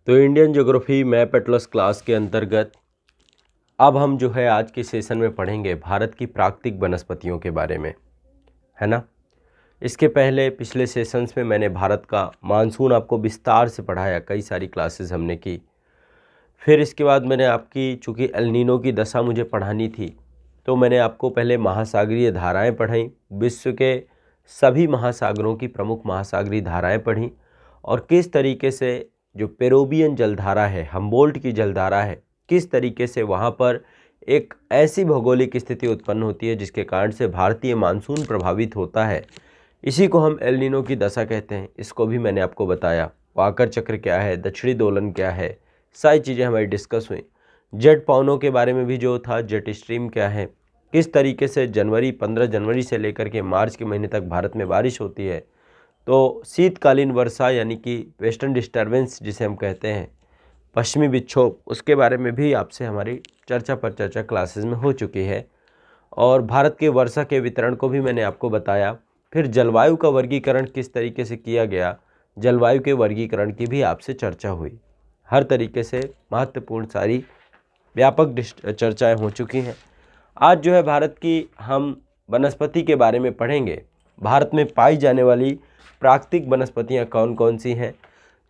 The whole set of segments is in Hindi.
तो Indian geography map Atlas class के अंतर्गत अब हम जो है आज के सेशन में पढ़ेंगे भारत की प्राकृतिक वनस्पतियों के बारे में, है ना। इसके पहले पिछले सेशंस में मैंने भारत का मानसून आपको विस्तार से पढ़ाया, कई सारी क्लासेस हमने की। फिर इसके बाद मैंने आपकी, चूँकि एल नीनो की दशा मुझे पढ़ानी थी, तो मैंने आपको पहले महासागरीय धाराएं पढ़ाई, विश्व के सभी महासागरों की प्रमुख महासागरीय धाराएं पढ़ी और किस तरीके से जो पेरुवियन जलधारा है, हम्बोल्ट की जलधारा है, किस तरीके से वहाँ पर एक ऐसी भौगोलिक स्थिति उत्पन्न होती है जिसके कारण से भारतीय मानसून प्रभावित होता है। इसी को हम एल नीनो की दशा कहते हैं। इसको भी मैंने आपको बताया। वाकर चक्र क्या है, दक्षिणी दोलन क्या है, सारी चीज़ें हमारी डिस्कस हुई। जेट पवनों के बारे में भी जो था, जेट स्ट्रीम क्या है, किस तरीके से 15 जनवरी से लेकर के मार्च के महीने तक भारत में बारिश होती है। तो शीतकालीन वर्षा यानी कि वेस्टर्न डिस्टर्बेंस जिसे हम कहते हैं, पश्चिमी विक्षोभ, उसके बारे में भी आपसे हमारी चर्चा पर चर्चा क्लासेस में हो चुकी है। और भारत के वर्षा के वितरण को भी मैंने आपको बताया। फिर जलवायु का वर्गीकरण किस तरीके से किया गया, जलवायु के वर्गीकरण की भी आपसे चर्चा हुई। हर तरीके से महत्वपूर्ण सारी व्यापक चर्चाएं हो चुकी हैं। आज जो है भारत की हम वनस्पति के बारे में पढ़ेंगे। भारत में पाई जाने वाली प्राकृतिक वनस्पतियां कौन कौन सी हैं।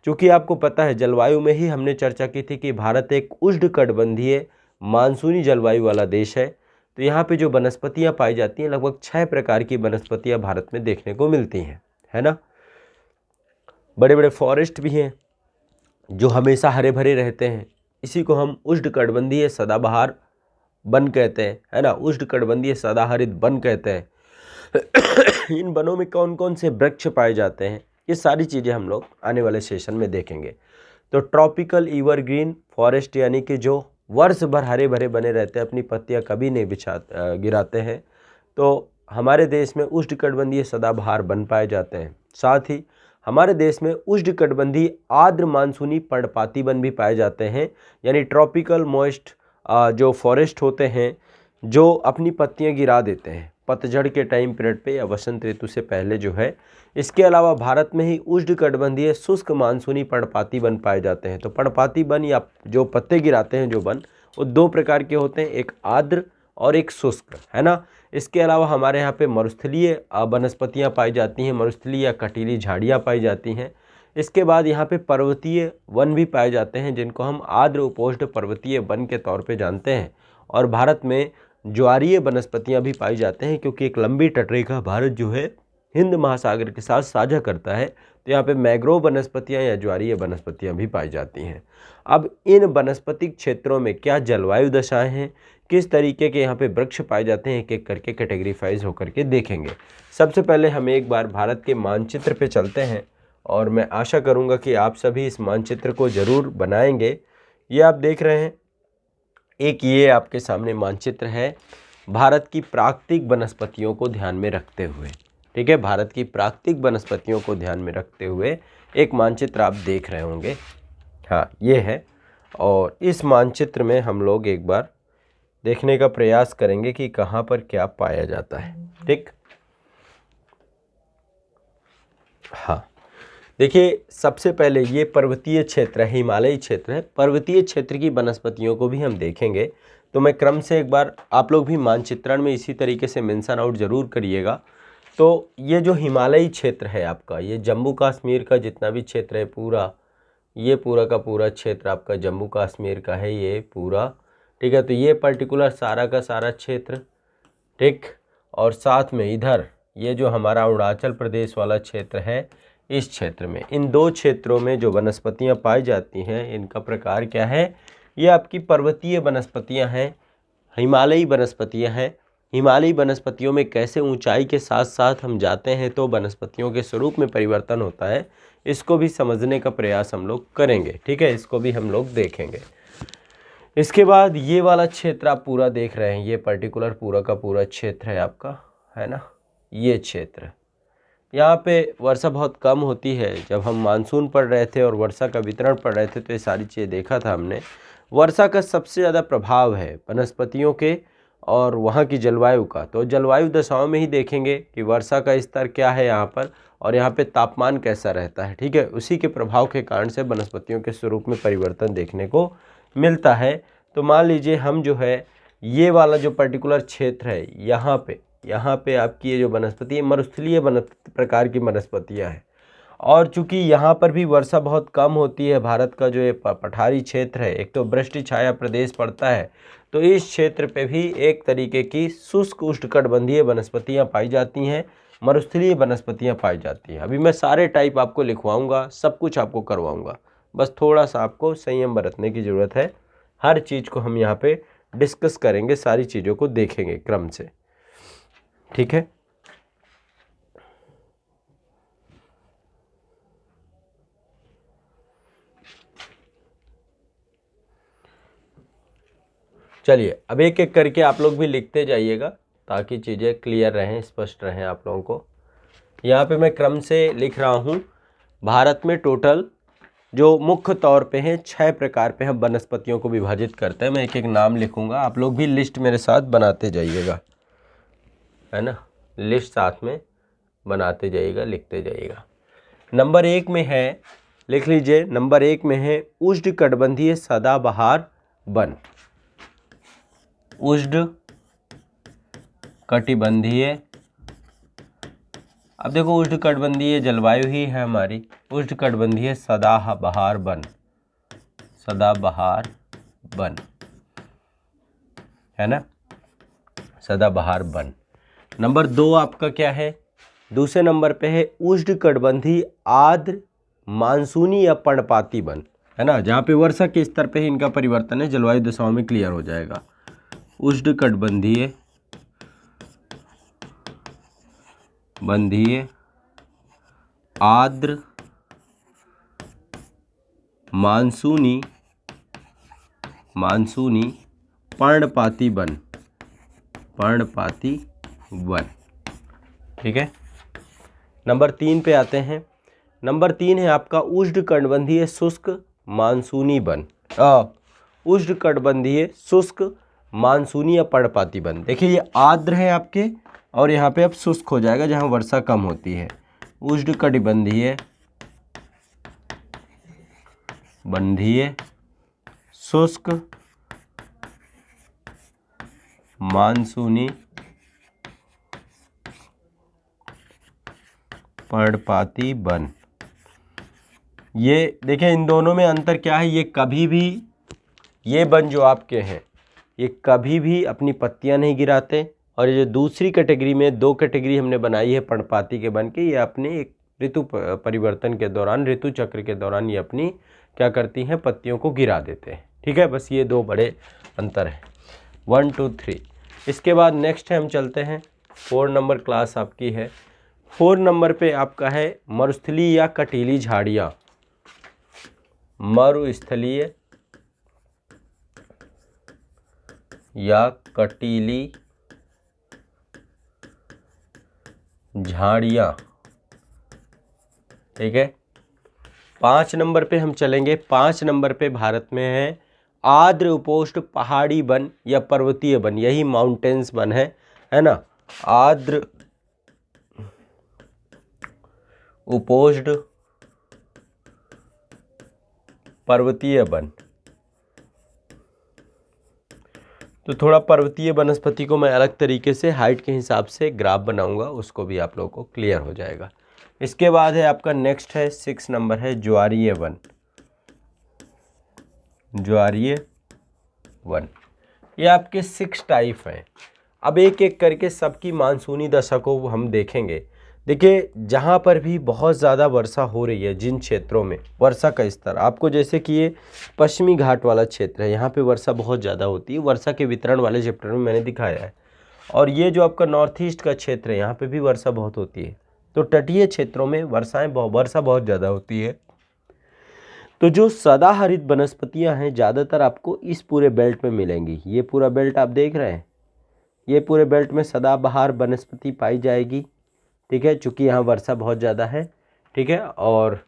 चूँकि आपको पता है, जलवायु में ही हमने चर्चा की थी कि भारत एक उष्णकटिबंधीय मानसूनी जलवायु वाला देश है। तो यहाँ पे जो वनस्पतियाँ पाई जाती हैं, लगभग 6 प्रकार की वनस्पतियाँ भारत में देखने को मिलती हैं, है ना। बड़े बड़े फॉरेस्ट भी हैं जो हमेशा हरे भरे रहते हैं। इसी को हम उष्णकटिबंधीय सदाबहार वन कहते हैं, है ना, उष्णकटिबंधीय सदाहरित वन कहते हैं। इन वनों में कौन कौन से वृक्ष पाए जाते हैं, ये सारी चीज़ें हम लोग आने वाले सेशन में देखेंगे। तो ट्रॉपिकल एवरग्रीन फॉरेस्ट यानी कि जो वर्ष भर हरे भरे बने रहते हैं, अपनी पत्तियां कभी नहीं गिराते हैं, तो हमारे देश में उष्णकटिबंधीय सदाबहार वन पाए जाते हैं। साथ ही हमारे देश में उष्णकटिबंधीय आर्द्र मानसूनी पर्णपाती वन भी पाए जाते हैं, यानी ट्रॉपिकल मॉइस्ट जो फॉरेस्ट होते हैं जो अपनी पत्तियां गिरा देते हैं पतझड़ के टाइम पीरियड पे या वसंत ऋतु से पहले जो है। इसके अलावा भारत में ही उष्णकटिबंधीय शुष्क मानसूनी पर्णपाती वन पाए जाते हैं। तो पर्णपाती वन या जो पत्ते गिराते हैं जो वन, वो 2 प्रकार के होते हैं, एक आर्द्र और एक शुष्क, है ना। इसके अलावा हमारे यहाँ पे मरुस्थलीय वनस्पतियाँ पाई जाती हैं, मरुस्थलीय या कटीली झाड़ियाँ पाई जाती हैं। इसके बाद यहाँ पे पर्वतीय वन भी पाए जाते हैं जिनको हम आर्द्र उपोष्ण पर्वतीय वन के तौर पे जानते हैं। और भारत में ज्वारीय वनस्पतियाँ भी पाई जाते हैं, क्योंकि एक लंबी तटरेखा भारत जो है हिंद महासागर के साथ साझा करता है। तो यहाँ पे मैंग्रोव वनस्पतियाँ या ज्वारीय वनस्पतियाँ भी पाई जाती हैं। अब इन वनस्पतिक क्षेत्रों में क्या जलवायु दशाएं हैं, किस तरीके के यहाँ पे वृक्ष पाए जाते हैं, एक एक करके कैटेगरीफाइज होकर के देखेंगे। सबसे पहले हम एक बार भारत के मानचित्र पे चलते हैं और मैं आशा करूँगा कि आप सभी इस मानचित्र को ज़रूर बनाएंगे। ये आप देख रहे हैं, एक ये आपके सामने मानचित्र है भारत की प्राकृतिक वनस्पतियों को ध्यान में रखते हुए। ठीक है, भारत की प्राकृतिक वनस्पतियों को ध्यान में रखते हुए एक मानचित्र आप देख रहे होंगे। हाँ, ये है। और इस मानचित्र में हम लोग एक बार देखने का प्रयास करेंगे कि कहाँ पर क्या पाया जाता है। ठीक, हाँ, देखिए, सबसे पहले ये पर्वतीय क्षेत्र है, हिमालयी क्षेत्र है। पर्वतीय क्षेत्र की वनस्पतियों को भी हम देखेंगे। तो मैं क्रम से एक बार, आप लोग भी मानचित्रण में इसी तरीके से मेंशन आउट ज़रूर करिएगा। तो ये जो हिमालयी क्षेत्र है आपका, ये जम्मू कश्मीर का जितना भी क्षेत्र है पूरा, ये पूरा का पूरा क्षेत्र आपका जम्मू कश्मीर का है, ये पूरा। ठीक है, तो ये पर्टिकुलर सारा का सारा क्षेत्र, ठीक। और साथ में इधर ये जो हमारा अरुणाचल प्रदेश वाला क्षेत्र है, इस क्षेत्र में, इन 2 क्षेत्रों में जो वनस्पतियां पाई जाती हैं, इनका प्रकार क्या है, ये आपकी पर्वतीय वनस्पतियां हैं, हिमालयी वनस्पतियां हैं। हिमालयी वनस्पतियों में कैसे ऊंचाई के साथ साथ हम जाते हैं तो वनस्पतियों के स्वरूप में परिवर्तन होता है, इसको भी समझने का प्रयास हम लोग करेंगे। ठीक है, इसको भी हम लोग देखेंगे। इसके बाद ये वाला क्षेत्र आप पूरा देख रहे हैं, ये पर्टिकुलर पूरा का पूरा क्षेत्र है आपका, है ना। ये क्षेत्र, यहाँ पे वर्षा बहुत कम होती है। जब हम मानसून पढ़ रहे थे और वर्षा का वितरण पढ़ रहे थे तो ये सारी चीज़ें देखा था हमने। वर्षा का सबसे ज़्यादा प्रभाव है वनस्पतियों के और वहाँ की जलवायु का। तो जलवायु दशाओं में ही देखेंगे कि वर्षा का स्तर क्या है यहाँ पर और यहाँ पे तापमान कैसा रहता है, ठीक है, उसी के प्रभाव के कारण से वनस्पतियों के स्वरूप में परिवर्तन देखने को मिलता है। तो मान लीजिए हम जो है ये वाला जो पर्टिकुलर क्षेत्र है, यहाँ पे आपकी ये जो वनस्पति है मरुस्थलीय प्रकार की वनस्पतियाँ हैं, और चूंकि यहाँ पर भी वर्षा बहुत कम होती है, भारत का जो ये पठारी क्षेत्र है, एक तो वृष्टि छाया प्रदेश पड़ता है, तो इस क्षेत्र पे भी एक तरीके की शुष्क उष्णकटिबंधीय वनस्पतियाँ पाई जाती हैं, मरुस्थलीय वनस्पतियाँ पाई जाती हैं। अभी मैं सारे टाइप आपको लिखवाऊंगा, सब कुछ आपको करवाऊंगा, बस थोड़ा सा आपको संयम बरतने की ज़रूरत है। हर चीज़ को हम यहाँ पे डिस्कस करेंगे, सारी चीज़ों को देखेंगे क्रम से, ठीक है। चलिए अब एक एक करके आप लोग भी लिखते जाइएगा ताकि चीज़ें क्लियर रहें, स्पष्ट रहें आप लोगों को। यहाँ पे मैं क्रम से लिख रहा हूँ। भारत में टोटल जो मुख्य तौर पे हैं 6 प्रकार पे हम वनस्पतियों को विभाजित करते हैं। मैं एक एक नाम लिखूँगा, आप लोग भी लिस्ट मेरे साथ बनाते जाइएगा, है ना, लिस्ट साथ में बनाते जाइएगा, लिखते जाइएगा। नंबर 1 में है, लिख लीजिए, नंबर 1 में है उष्णकटिबंधीय सदाबहार वन। उष्णकटिबंधीय, अब देखो उष्णकटिबंधीय जलवायु ही है हमारी, उष्णकटिबंधीय सदाबहार वन, सदाबहार वन, है ना, सदाबहार वन। नंबर 2 आपका क्या है, दूसरे नंबर पे है उष्णकटिबंधीय आर्द्र मानसूनी या पर्णपाती वन, है ना, जहाँ पे वर्षा के स्तर पे ही इनका परिवर्तन है, जलवायु दशाओं में क्लियर हो जाएगा। उष्णकटिबंधीय आर्द्र मानसूनी पर्णपाती वन, ठीक है। नंबर 3 पे आते हैं। नंबर 3 है आपका उष्णकटिबंधीय शुष्क मानसूनी वन, उष्णकटिबंधीय शुष्क मानसूनी या पर्णपाती वन। देखिए ये आर्द्र है आपके, और यहाँ पे अब शुष्क हो जाएगा जहाँ वर्षा कम होती है। उष्णकटिबंधीय शुष्क मानसूनी पर्णपाती वन। ये देखिए इन दोनों में अंतर क्या है, ये कभी भी, ये वन जो आपके हैं ये कभी भी अपनी पत्तियां नहीं गिराते, और ये जो दूसरी कैटेगरी में 2 कैटेगरी हमने बनाई है पर्णपाती के वन की, ये अपने एक ऋतु परिवर्तन के दौरान, ऋतु चक्र के दौरान ये अपनी क्या करती हैं, पत्तियों को गिरा देते हैं, ठीक है। बस ये 2 बड़े अंतर हैं, 1 2 3। इसके बाद नेक्स्ट है, हम चलते हैं 4 नंबर क्लास आपकी है। 4 नंबर पे आपका है मरुस्थलीय या कटीली झाड़ियाँ, मरुस्थलीय या कटीली झाड़ियाँ, ठीक है। 5 नंबर पे हम चलेंगे। 5 नंबर पे भारत में है आर्द्र उपोष्ण पहाड़ी वन या पर्वतीय वन, यही माउंटेन्स वन है ना, आर्द्र उपोष्ण पर्वतीय वन। तो थोड़ा पर्वतीय वनस्पति को मैं अलग तरीके से हाइट के हिसाब से ग्राफ बनाऊंगा, उसको भी आप लोगों को क्लियर हो जाएगा। इसके बाद है आपका नेक्स्ट है 6 नंबर है ज्वारीय वन, ज्वारीय वन। ये आपके 6 टाइप हैं। अब एक एक करके सबकी मानसूनी दशा को हम देखेंगे। देखिए जहाँ पर भी बहुत ज़्यादा वर्षा हो रही है, जिन क्षेत्रों में वर्षा का स्तर, आपको जैसे कि ये पश्चिमी घाट वाला क्षेत्र है, यहाँ पे वर्षा बहुत ज़्यादा होती है, वर्षा के वितरण वाले चैप्टर में मैंने दिखाया है। और ये जो आपका नॉर्थ ईस्ट का क्षेत्र है, यहाँ पे भी वर्षा बहुत होती है। तो तटीय क्षेत्रों में वर्षा बहुत ज़्यादा होती है। तो जो सदाहरित वनस्पतियाँ हैं ज़्यादातर आपको इस पूरे बेल्ट में मिलेंगी। ये पूरा बेल्ट आप देख रहे हैं, ये पूरे बेल्ट में सदाबहार वनस्पति पाई जाएगी, ठीक है, चूँकि यहाँ वर्षा बहुत ज़्यादा है, ठीक है, और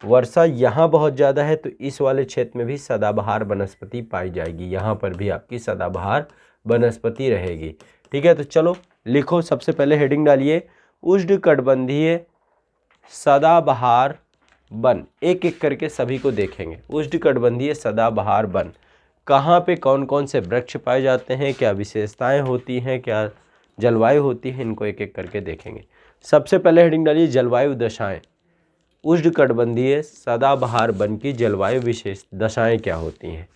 वर्षा यहाँ बहुत ज़्यादा है, तो इस वाले क्षेत्र में भी सदाबहार वनस्पति पाई जाएगी, यहाँ पर भी आपकी सदाबहार वनस्पति रहेगी, ठीक है। तो चलो लिखो, सबसे पहले हेडिंग डालिए उष्णकटिबंधीय सदाबहार वन, एक एक करके सभी को देखेंगे। उष्णकटिबंधीय सदाबहार वन कहाँ पे कौन कौन से वृक्ष पाए जाते हैं, क्या विशेषताएं होती हैं, क्या जलवायु होती है, इनको एक एक करके देखेंगे। सबसे पहले हेडिंग डालिए जलवायु दशाएं। उष्णकटिबंधीय सदाबहार वन की जलवायु विशेष दशाएं क्या होती हैं।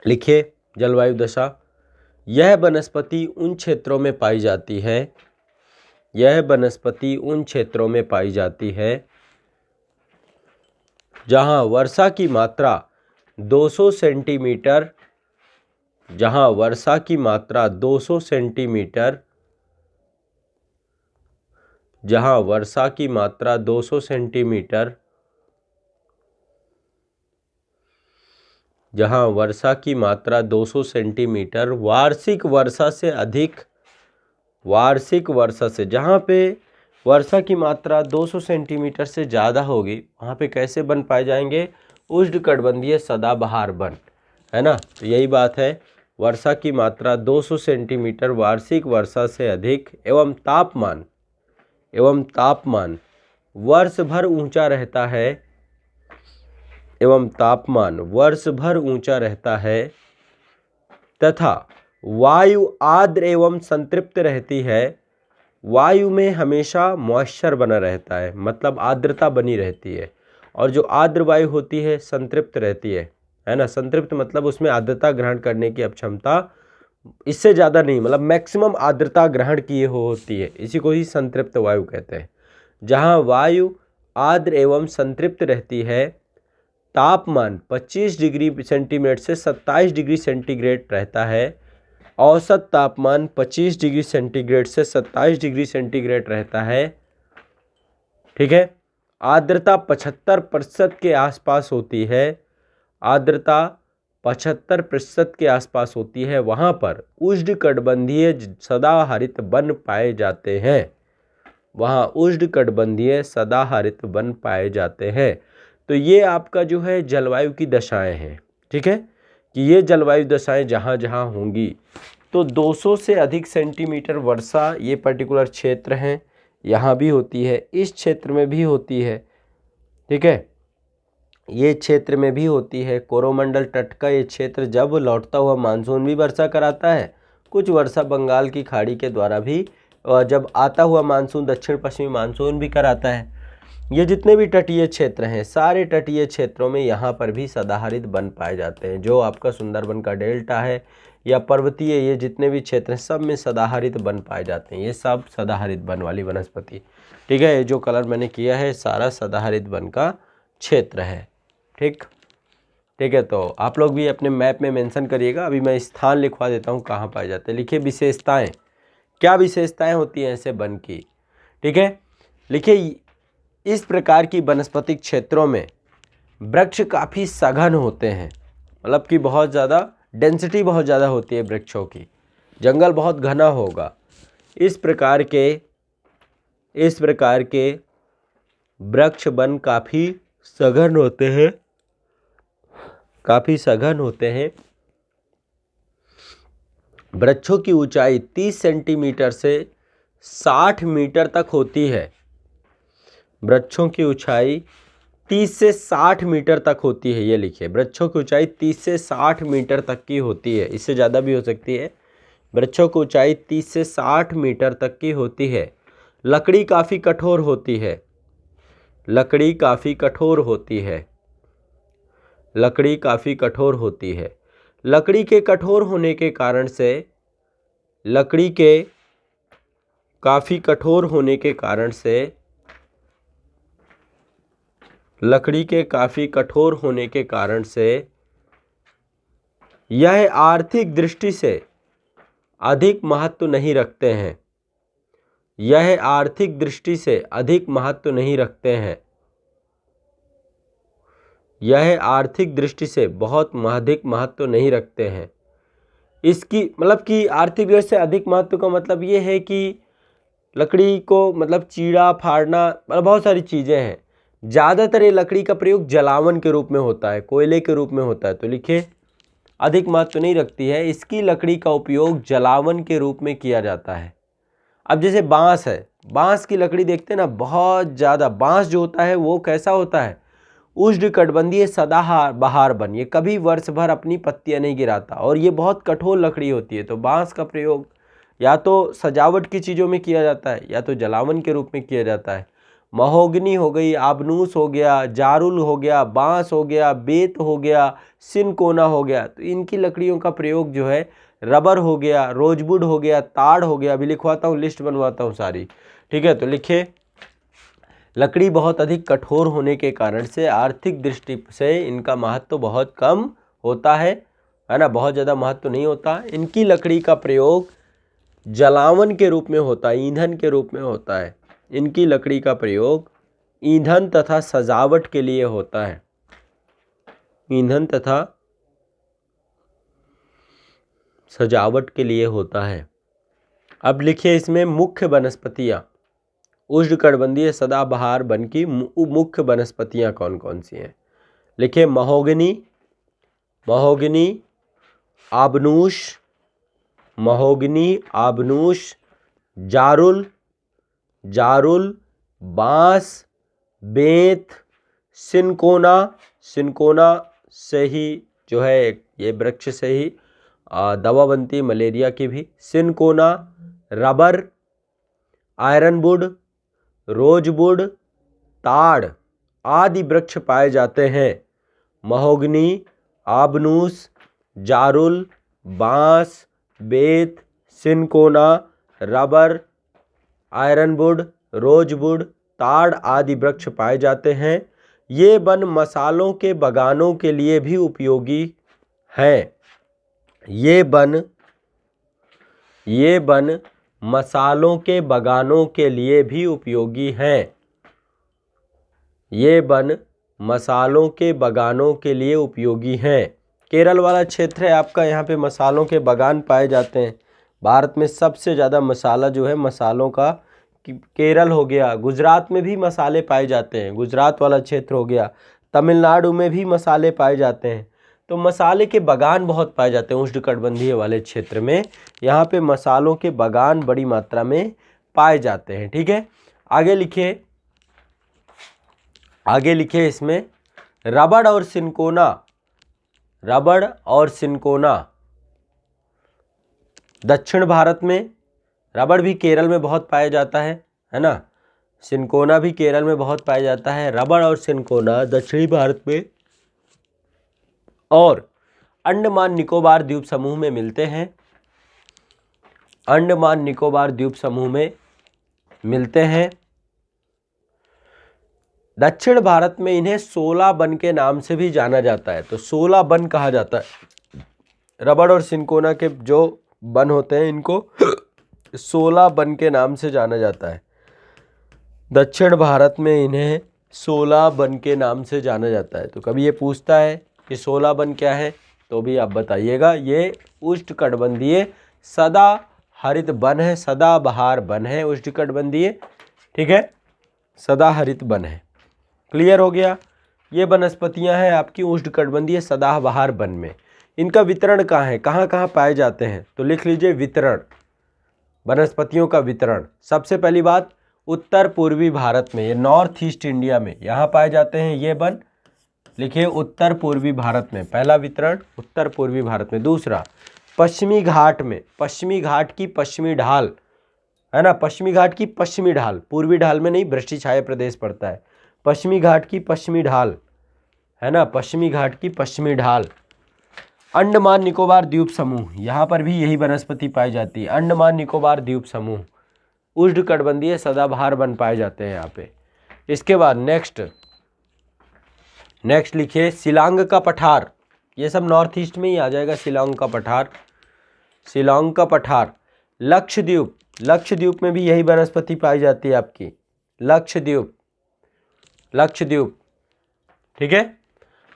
लिखिए जलवायु दशा। यह वनस्पति उन क्षेत्रों में पाई जाती है, यह वनस्पति उन क्षेत्रों में पाई जाती है जहां वर्षा की मात्रा 200 सेंटीमीटर, जहां वर्षा की मात्रा 200 सेंटीमीटर, जहां वर्षा की मात्रा 200 सेंटीमीटर, जहां वर्षा की मात्रा 200 सेंटीमीटर वार्षिक वर्षा से अधिक, वार्षिक वर्षा से, जहां पे वर्षा की मात्रा 200 सेंटीमीटर से ज़्यादा होगी वहाँ पे कैसे वन पाए जाएंगे, उष्णकटिबंधीय सदाबहार वन, है ना। तो यही बात है, वर्षा की मात्रा 200 सेंटीमीटर वार्षिक वर्षा से अधिक एवं तापमान वर्ष भर ऊंचा रहता है, एवं तापमान वर्ष भर ऊंचा रहता है तथा वायु आर्द्र एवं संतृप्त रहती है। वायु में हमेशा मॉइस्चर बना रहता है, मतलब आर्द्रता बनी रहती है, और जो आर्द्र वायु होती है संतृप्त रहती है ना। संतृप्त मतलब उसमें आर्द्रता ग्रहण करने की क्षमता इससे ज़्यादा नहीं, मतलब मैक्सिमम आर्द्रता ग्रहण किए होती है, इसी को ही संतृप्त वायु कहते हैं। जहाँ वायु आर्द्र एवं संतृप्त रहती है, तापमान 25 डिग्री सेंटीग्रेड से 27 डिग्री सेंटीग्रेड रहता है। औसत तापमान 25 डिग्री सेंटीग्रेड से 27 डिग्री सेंटीग्रेड रहता है, ठीक है। आर्द्रता 75% के आसपास होती है, आर्द्रता 75% के आसपास होती है। वहाँ पर उष्णकटिबंधीय सदाहरित वन पाए जाते हैं, वहाँ उष्णकटिबंधीय सदाहरित वन पाए जाते हैं। तो ये आपका जो है जलवायु की दशाएं हैं, ठीक है, कि ये जलवायु दशाएं जहाँ जहाँ होंगी तो 200 से अधिक सेंटीमीटर वर्षा ये पर्टिकुलर क्षेत्र हैं, यहाँ भी होती है, इस क्षेत्र में भी होती है, ठीक है, ये क्षेत्र में भी होती है। कोरोमंडल तट का ये क्षेत्र जब लौटता हुआ मानसून भी वर्षा कराता है, कुछ वर्षा बंगाल की खाड़ी के द्वारा भी जब आता हुआ मानसून दक्षिण पश्चिमी मानसून भी कराता है। ये जितने भी तटीय क्षेत्र हैं, सारे तटीय क्षेत्रों में यहाँ पर भी सदाहरित वन पाए जाते हैं। जो आपका सुंदरबन का डेल्टा है या पर्वतीय ये जितने भी क्षेत्र हैं, सब में सदाहरित वन पाए जाते हैं। ये सब सदाहरित वन वाली वनस्पति, ठीक है। ये जो कलर मैंने किया है सारा सदाहरित वन का क्षेत्र है, ठीक है। तो आप लोग भी अपने मैप में मेंशन करिएगा। अभी मैं स्थान लिखवा देता हूँ कहाँ पाए जाते हैं। लिखिए विशेषताएँ, क्या विशेषताएँ होती हैं ऐसे वन की, ठीक है। लिखिए इस प्रकार की वनस्पतिक क्षेत्रों में वृक्ष काफ़ी सघन होते हैं, मतलब कि बहुत ज़्यादा डेंसिटी बहुत ज़्यादा होती है वृक्षों की, जंगल बहुत घना होगा। इस प्रकार के वृक्ष वन काफ़ी सघन होते हैं, काफ़ी सघन होते हैं। वृक्षों की ऊंचाई 30 सेंटीमीटर से 60 मीटर तक होती है। वृक्षों की ऊंचाई 30 से 60 मीटर तक होती है, ये लिखिए। वृक्षों की ऊंचाई 30 से 60 मीटर तक की होती है, इससे ज़्यादा भी हो सकती है। वृक्षों की ऊंचाई 30 से 60 मीटर तक की होती है। लकड़ी काफ़ी कठोर होती है, लकड़ी काफ़ी कठोर होती है, लकड़ी काफ़ी कठोर होती है। लकड़ी के कठोर होने के कारण से, लकड़ी के काफ़ी कठोर होने के कारण से, लकड़ी के काफ़ी कठोर होने के कारण से यह आर्थिक दृष्टि से अधिक महत्व नहीं रखते हैं, यह आर्थिक दृष्टि से अधिक महत्व नहीं रखते हैं, यह आर्थिक दृष्टि से बहुत अधिक महत्व नहीं रखते हैं। इसकी मतलब कि आर्थिक दृष्टि से अधिक महत्व का मतलब ये है कि लकड़ी को मतलब चीड़ा फाड़ना, मतलब बहुत सारी चीज़ें हैं। ज़्यादातर ये लकड़ी का प्रयोग जलावन के रूप में होता है, कोयले के रूप में होता है। तो लिखिए अधिक महत्व नहीं रखती है, इसकी लकड़ी का उपयोग जलावन के रूप में किया जाता है। अब जैसे बांस है, बांस की लकड़ी देखते हैं ना, बहुत ज़्यादा। बांस जो होता है वो कैसा होता है, उष्णकटिबंधीय सदाबहार वन, ये कभी वर्ष भर अपनी पत्तियां नहीं गिराता और ये बहुत कठोर लकड़ी होती है। तो बांस का प्रयोग या तो सजावट की चीज़ों में किया जाता है या तो जलावन के रूप में किया जाता है। महोगनी हो गई, आबनूस हो गया, जारुल हो गया, बांस हो गया, बेत हो गया, सिनकोना हो गया, तो इनकी लकड़ियों का प्रयोग जो है, रबर हो गया, रोजवुड हो गया, ताड़ हो गया। अभी लिखवाता हूँ, लिस्ट बनवाता हूँ सारी, ठीक है। तो लिखिए, लकड़ी बहुत अधिक कठोर होने के कारण से आर्थिक दृष्टि से इनका महत्व बहुत कम होता है ना, बहुत ज़्यादा महत्व नहीं होता। इनकी लकड़ी का प्रयोग जलावन के रूप में होता है, ईंधन के रूप में होता है। इनकी लकड़ी का प्रयोग ईंधन तथा सजावट के लिए होता है, ईंधन तथा सजावट के लिए होता है। अब लिखिए इसमें मुख्य वनस्पतियाँ, उष्णकटिबंधीय सदाबहार वन की मुख्य वनस्पतियाँ कौन कौन सी हैं। लिखिए, महोगनी, महोगनी, आबनूस, महोगनी, आबनूस, जारुल, जारुल, बांस, बेंत, सिनकोना, सिनकोना से ही जो है ये वृक्ष से ही दवा बनती है मलेरिया की भी। सिनकोना, रबर, आयरनवुड, रोजवुड, ताड़ आदि वृक्ष पाए जाते हैं। महोगनी, आबनूस, जारुल, बांस, बेत, सिनकोना, रबर, आयरनवुड, रोजवुड, ताड़ आदि वृक्ष पाए जाते हैं। ये वन मसालों के बगानों के लिए भी उपयोगी हैं। ये वन मसालों के बगानों के लिए भी उपयोगी हैं। ये वन मसालों के बगानों के लिए उपयोगी हैं। केरल वाला क्षेत्र है आपका, यहाँ पे मसालों के बगान पाए जाते हैं। भारत में सबसे ज़्यादा मसाला जो है मसालों का केरल हो गया। गुजरात में भी मसाले पाए जाते हैं, गुजरात वाला क्षेत्र हो गया। तमिलनाडु में भी मसाले पाए जाते हैं। तो मसाले के बगान बहुत पाए जाते हैं उष्णकटिबंधीय वाले क्षेत्र में। यहाँ पे मसालों के बगान बड़ी मात्रा में पाए जाते हैं, ठीक है। आगे लिखिए, आगे लिखिए इसमें रबड़ और सिनकोना, रबड़ और सिनकोना दक्षिण भारत में, रबड़ भी केरल में बहुत पाया जाता है ना। सिनकोना भी केरल में बहुत पाया जाता है। रबड़ और सिनकोना दक्षिणी भारत में और अंडमान निकोबार द्वीप समूह में मिलते हैं। अंडमान निकोबार द्वीप समूह में मिलते हैं। दक्षिण भारत में इन्हें 16 वन के नाम से भी जाना जाता है। तो 16 वन कहा जाता है। रबड़ और सिनकोना के जो वन होते हैं इनको 16 वन के नाम से जाना जाता है। दक्षिण भारत में इन्हें 16 वन के नाम से जाना जाता है। तो कभी ये पूछता है कि 16 वन क्या है, तो भी आप बताइएगा। ये उष्णकटिबंधीय सदा हरित वन है, सदाबहार वन है उष्णकटिबंधीय, ठीक है, सदा हरित वन है। क्लियर हो गया। ये वनस्पतियां हैं आपकी उष्णकटिबंधीय सदाबहार वन में। इनका वितरण कहाँ है, कहाँ कहाँ पाए जाते हैं, तो लिख लीजिए वितरण, वनस्पतियों का वितरण। सबसे पहली बात, उत्तर पूर्वी भारत में, ये नॉर्थ ईस्ट इंडिया में यहाँ पाए जाते हैं ये वन। लिखिए उत्तर पूर्वी भारत में, पहला वितरण उत्तर पूर्वी भारत में। दूसरा, पश्चिमी घाट में, पश्चिमी घाट की पश्चिमी ढाल है ना, पश्चिमी घाट की पश्चिमी ढाल, पूर्वी ढाल में नहीं, वृष्टि छाया प्रदेश पड़ता है। पश्चिमी घाट की पश्चिमी ढाल है ना, पश्चिमी घाट की पश्चिमी ढाल। अंडमान निकोबार द्वीप समूह, यहाँ पर भी यही वनस्पति पाई जाती है। अंडमान निकोबार द्वीप समूह उष्णकटिबंधीय सदाबहार वन पाए जाते हैं यहाँ पे। इसके बाद नेक्स्ट लिखिए शिलांग का पठार। ये सब नॉर्थ ईस्ट में ही आ जाएगा। शिलांग का पठार, शिलांग का पठार। लक्षद्वीप, लक्षद्वीप में भी यही वनस्पति पाई जाती है आपकी, लक्षद्वीप, लक्षद्वीप, ठीक है।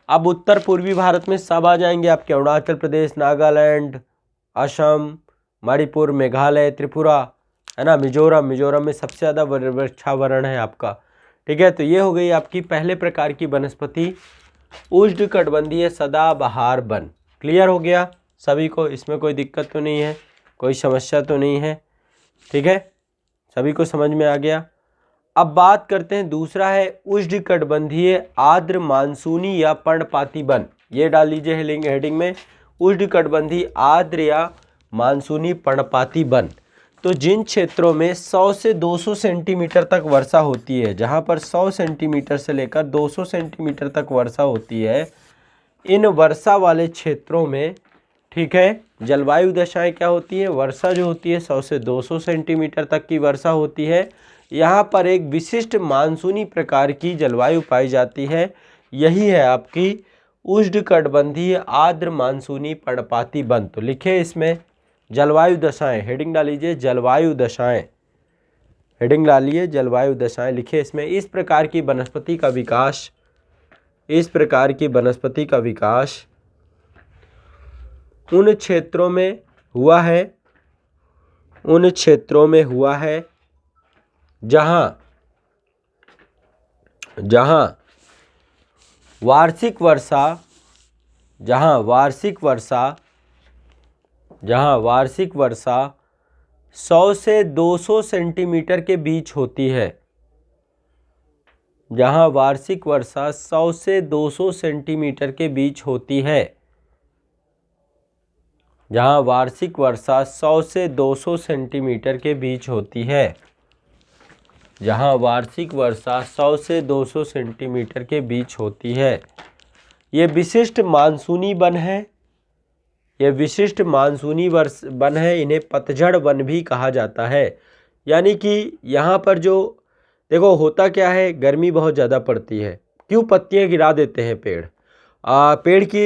अब उत्तर पूर्वी भारत में सब आ जाएंगे आपके, अरुणाचल प्रदेश, नागालैंड, असम, मणिपुर, मेघालय, त्रिपुरा है ना, मिजोरम, मिजोरम में सबसे ज़्यादा वृक्षावरण है आपका, ठीक है। तो ये हो गई आपकी पहले प्रकार की वनस्पति उष्णकटिबंधीय सदाबहार वन। क्लियर हो गया सभी को, इसमें कोई दिक्कत तो नहीं है, कोई समस्या तो नहीं है, ठीक है। सभी को समझ में आ गया। अब बात करते हैं, दूसरा है उष्णकटिबंधीय आर्द्र मानसूनी या पर्णपाती वन। ये डाल लीजिए हेडिंग में, उष्णकटिबंधीय आर्द्र या मानसूनी पर्णपाती वन। तो जिन क्षेत्रों में 100 से 200 सेंटीमीटर तक वर्षा होती है, जहाँ पर 100 सेंटीमीटर से लेकर 200 सेंटीमीटर तक वर्षा होती है, इन वर्षा वाले क्षेत्रों में, ठीक है, जलवायु दशाएं क्या होती है, वर्षा जो होती है 100 से 200 सेंटीमीटर तक की वर्षा होती है। यहाँ पर एक विशिष्ट मानसूनी प्रकार की जलवायु पाई जाती है। यही है आपकी उष्णकटिबंधीय आर्द्र मानसूनी पर्णपाती वन। तो लिखे इसमें जलवायु दशाएं, हेडिंग डालीजिए जलवायु दशाएं, हेडिंग डालिए जलवायु दशाएं, लिखे इसमें। इस प्रकार की वनस्पति का विकास, इस प्रकार की वनस्पति का विकास उन क्षेत्रों में हुआ है, उन क्षेत्रों में हुआ है जहां वार्षिक वर्षा, जहां वार्षिक वर्षा 100 से 200 सेंटीमीटर के बीच होती है, जहां वार्षिक वर्षा 100 से 200 सेंटीमीटर के बीच होती है, जहां वार्षिक वर्षा 100 से 200 सेंटीमीटर के बीच होती है, जहां वार्षिक वर्षा 100 से 200 सेंटीमीटर के बीच होती है। ये विशिष्ट मानसूनी वन है, ये विशिष्ट मानसूनी वन है। इन्हें पतझड़ वन भी कहा जाता है। यानी कि यहाँ पर जो देखो होता क्या है, गर्मी बहुत ज़्यादा पड़ती है, क्यों पत्तियाँ गिरा देते हैं पेड़,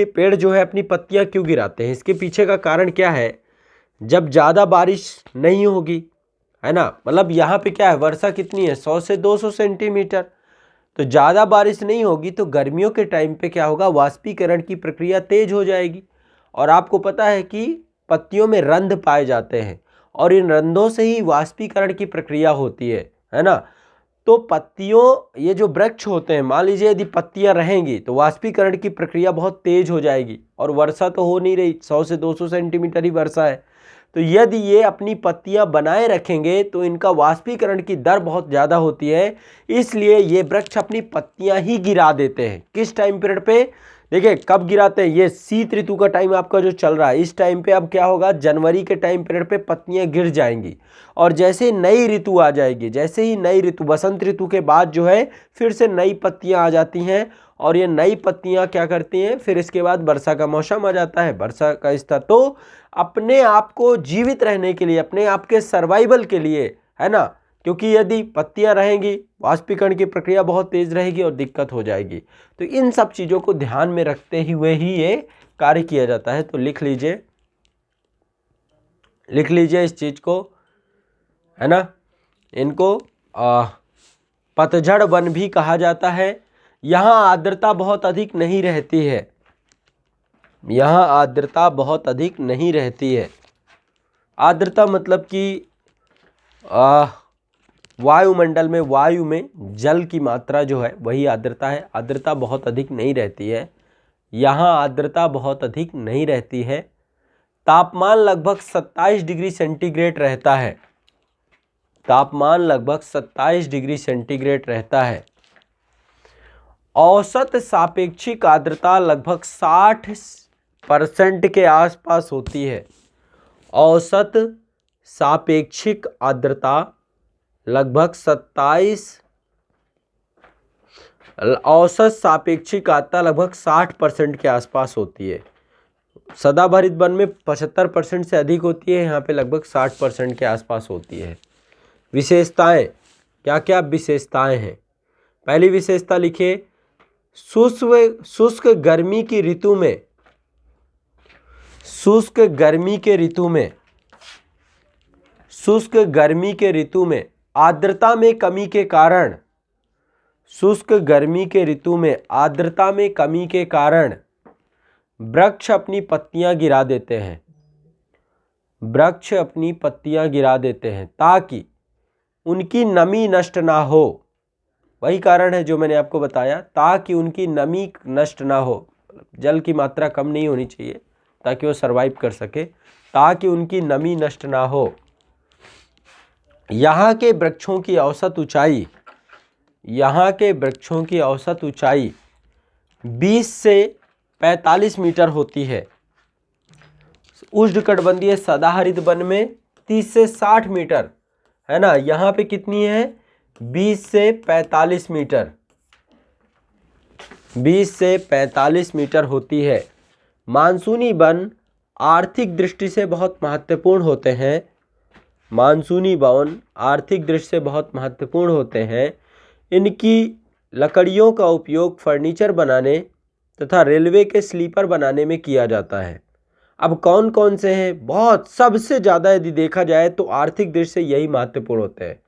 पेड़ जो है अपनी पत्तियाँ क्यों गिराते हैं, इसके पीछे का कारण क्या है, जब ज़्यादा बारिश नहीं होगी, है ना, मतलब यहाँ पे क्या है, वर्षा कितनी है 100 से 200 सेंटीमीटर, तो ज़्यादा बारिश नहीं होगी तो गर्मियों के टाइम पे क्या होगा, वाष्पीकरण की प्रक्रिया तेज हो जाएगी। और आपको पता है कि पत्तियों में रंध्र पाए जाते हैं और इन रंध्रों से ही वाष्पीकरण की प्रक्रिया होती है ना। तो पत्तियों, ये जो वृक्ष होते हैं, मान लीजिए यदि पत्तियां रहेंगी तो वाष्पीकरण की प्रक्रिया बहुत तेज हो जाएगी और वर्षा तो हो नहीं रही, 100 से 200 सेंटीमीटर ही वर्षा है। तो यदि ये अपनी पत्तियां बनाए रखेंगे तो इनका वाष्पीकरण की दर बहुत ज़्यादा होती है, इसलिए ये वृक्ष अपनी पत्तियां ही गिरा देते हैं। किस टाइम पीरियड पे, देखिए कब गिराते हैं, ये शीत ऋतु का टाइम आपका जो चल रहा है, इस टाइम पे अब क्या होगा, जनवरी के टाइम पीरियड पे पत्तियां गिर जाएंगी और जैसे नई ऋतु आ जाएगी, जैसे ही नई ऋतु, बसंत ऋतु के बाद जो है फिर से नई पत्तियां आ जाती हैं और ये नई पत्तियां क्या करती हैं, फिर इसके बाद वर्षा का मौसम आ जाता है, वर्षा का स्तर। तो अपने आप को जीवित रहने के लिए, अपने आप के सर्वाइवल के लिए, है ना, क्योंकि यदि पत्तियां रहेंगी वाष्पीकरण की प्रक्रिया बहुत तेज रहेगी और दिक्कत हो जाएगी। तो इन सब चीज़ों को ध्यान में रखते हुए ही ये कार्य किया जाता है। तो लिख लीजिए, लिख लीजिए इस चीज़ को, है ना, इनको पतझड़ वन भी कहा जाता है। यहाँ आर्द्रता बहुत अधिक नहीं रहती है, यहाँ आर्द्रता बहुत अधिक नहीं रहती है। आर्द्रता मतलब कि वायुमंडल में, वायु में जल की मात्रा जो है वही आर्द्रता है। आर्द्रता बहुत अधिक नहीं रहती है, यहाँ आर्द्रता बहुत अधिक नहीं रहती है। तापमान लगभग 27 डिग्री सेंटीग्रेड रहता है, तापमान लगभग 27 डिग्री सेंटीग्रेड रहता है। औसत सापेक्षिक आर्द्रता लगभग 60% के आसपास होती है। औसत सापेक्षिक आर्द्रता लगभग 60% के आसपास होती है। सदाबहारित वन में 75% से अधिक होती है, यहाँ पे लगभग 60% के आसपास होती है। विशेषताएं, क्या क्या विशेषताएं हैं, पहली विशेषता लिखिए, शुष्क गर्मी की ऋतु में, शुष्क गर्मी के ऋतु में, शुष्क गर्मी के ऋतु में आर्द्रता में कमी के कारण, शुष्क गर्मी के ऋतु में आर्द्रता में कमी के कारण वृक्ष अपनी पत्तियां गिरा देते हैं, वृक्ष अपनी पत्तियां गिरा देते हैं ताकि उनकी नमी नष्ट ना हो। वही कारण है जो मैंने आपको बताया, ताकि उनकी नमी नष्ट ना हो, जल की मात्रा कम नहीं होनी चाहिए ताकि वो सरवाइव कर सके, ताकि उनकी नमी नष्ट ना हो। यहाँ के वृक्षों की औसत ऊंचाई, यहाँ के वृक्षों की औसत ऊंचाई 20 से 45 मीटर होती है। उष्णकटिबंधीय सदाहरित वन में 30 से 60 मीटर, है ना। यहाँ पे कितनी है? 20 से 45 मीटर, 20 से 45 मीटर होती है। मानसूनी वन आर्थिक दृष्टि से बहुत महत्वपूर्ण होते हैं। मानसूनी वन आर्थिक दृष्टि से बहुत महत्वपूर्ण होते हैं। इनकी लकड़ियों का उपयोग फर्नीचर बनाने तथा रेलवे के स्लीपर बनाने में किया जाता है। अब कौन कौन से हैं? बहुत, सबसे ज़्यादा यदि देखा जाए तो आर्थिक दृष्टि से यही महत्वपूर्ण होते हैं।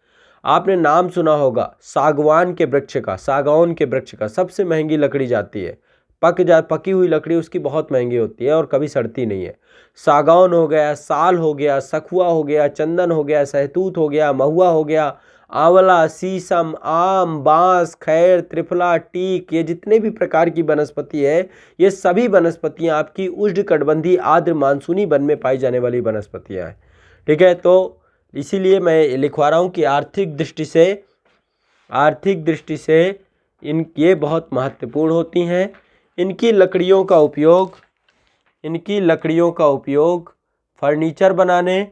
आपने नाम सुना होगा सागवान के वृक्ष का, सागौन के वृक्ष का सबसे महंगी लकड़ी जाती है। पकी हुई लकड़ी उसकी बहुत महंगी होती है और कभी सड़ती नहीं है। सागौन हो गया, साल हो गया, सखुआ हो गया, चंदन हो गया, सहतूत हो गया, महुआ हो गया, आंवला, शीशम, आम, बांस, खैर, त्रिफला, टीक, ये जितने भी प्रकार की वनस्पति है, ये सभी वनस्पतियां आपकी उष्णकटिबंधीय आर्द्र मानसूनी वन में पाई जाने वाली वनस्पतियां हैं। ठीक है, तो इसीलिए मैं लिखवा रहा हूँ कि आर्थिक दृष्टि से ये बहुत महत्वपूर्ण होती हैं। इनकी लकड़ियों का उपयोग फर्नीचर बनाने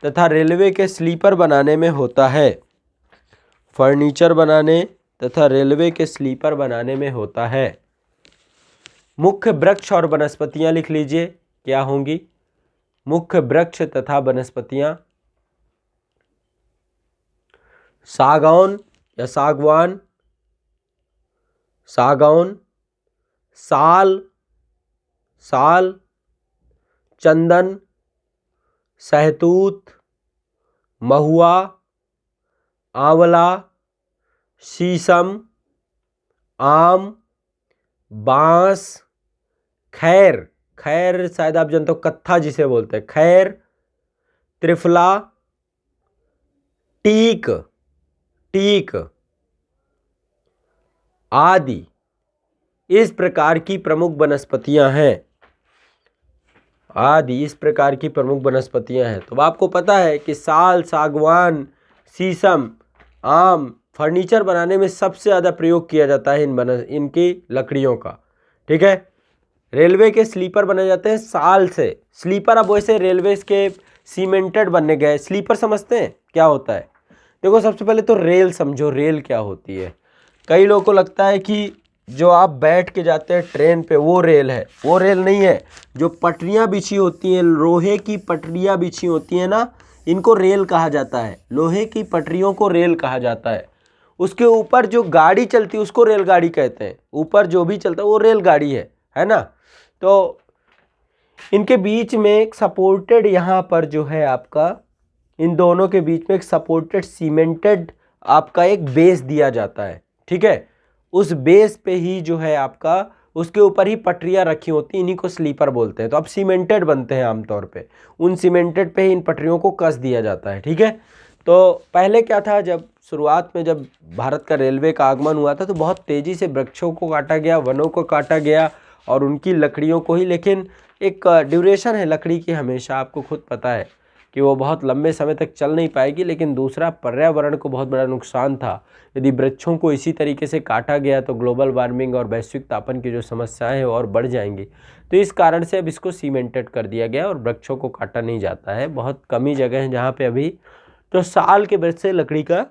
तथा रेलवे के स्लीपर बनाने में होता है। फर्नीचर बनाने तथा रेलवे के स्लीपर बनाने में होता है। मुख्य वृक्ष और वनस्पतियां लिख लीजिए क्या होंगी। मुख्य वृक्ष तथा वनस्पतियां सागौन या सागवान, सागौन, साल, चंदन, सहतूत, महुआ, आंवला, शीशम, आम, बांस, खैर शायद आप जानते हो कत्था जिसे बोलते हैं, खैर, त्रिफला, टीक आदि इस प्रकार की प्रमुख वनस्पतियां हैं। तो आपको पता है कि साल, सागवान, शीशम, आम फर्नीचर बनाने में सबसे ज़्यादा प्रयोग किया जाता है इनकी लकड़ियों का। ठीक है, रेलवे के स्लीपर बनाए जाते हैं साल से। स्लीपर अब वैसे रेलवे के सीमेंटेड बनने गए। स्लीपर समझते हैं क्या होता है? देखो, सबसे पहले तो रेल समझो, रेल क्या होती है। कई लोगों को लगता है कि जो आप बैठ के जाते हैं ट्रेन पे वो रेल है, वो रेल नहीं है। जो पटरियां बिछी होती हैं, लोहे की पटरियां बिछी होती हैं ना, इनको रेल कहा जाता है। लोहे की पटरियों को रेल कहा जाता है। उसके ऊपर जो गाड़ी चलती है उसको रेलगाड़ी कहते हैं। ऊपर जो भी चलता है वो रेलगाड़ी है ना। तो इनके बीच में एक सपोर्टेड, यहाँ पर जो है आपका इन दोनों के बीच में एक सपोर्टेड सीमेंटेड आपका एक बेस दिया जाता है। ठीक है, उस बेस पे ही जो है आपका उसके ऊपर ही पटरियां रखी होती हैं, इन्हीं को स्लीपर बोलते हैं। तो अब सीमेंटेड बनते हैं आमतौर पे, उन सीमेंटेड पे ही इन पटरियों को कस दिया जाता है। ठीक है, तो पहले क्या था, जब शुरुआत में जब भारत का रेलवे का आगमन हुआ था तो बहुत तेज़ी से वृक्षों को काटा गया, वनों को काटा गया और उनकी लकड़ियों को ही। लेकिन एक ड्यूरेशन है लकड़ी की हमेशा, आपको खुद पता है कि वो बहुत लंबे समय तक चल नहीं पाएगी। लेकिन दूसरा, पर्यावरण को बहुत बड़ा नुकसान था। यदि वृक्षों को इसी तरीके से काटा गया तो ग्लोबल वार्मिंग और वैश्विक तापन की जो समस्याएं हैं और बढ़ जाएंगी। तो इस कारण से अब इसको सीमेंटेड कर दिया गया और वृक्षों को काटा नहीं जाता है। बहुत कम ही जगह हैं जहाँ पे अभी तो साल के वृक्ष से लकड़ी का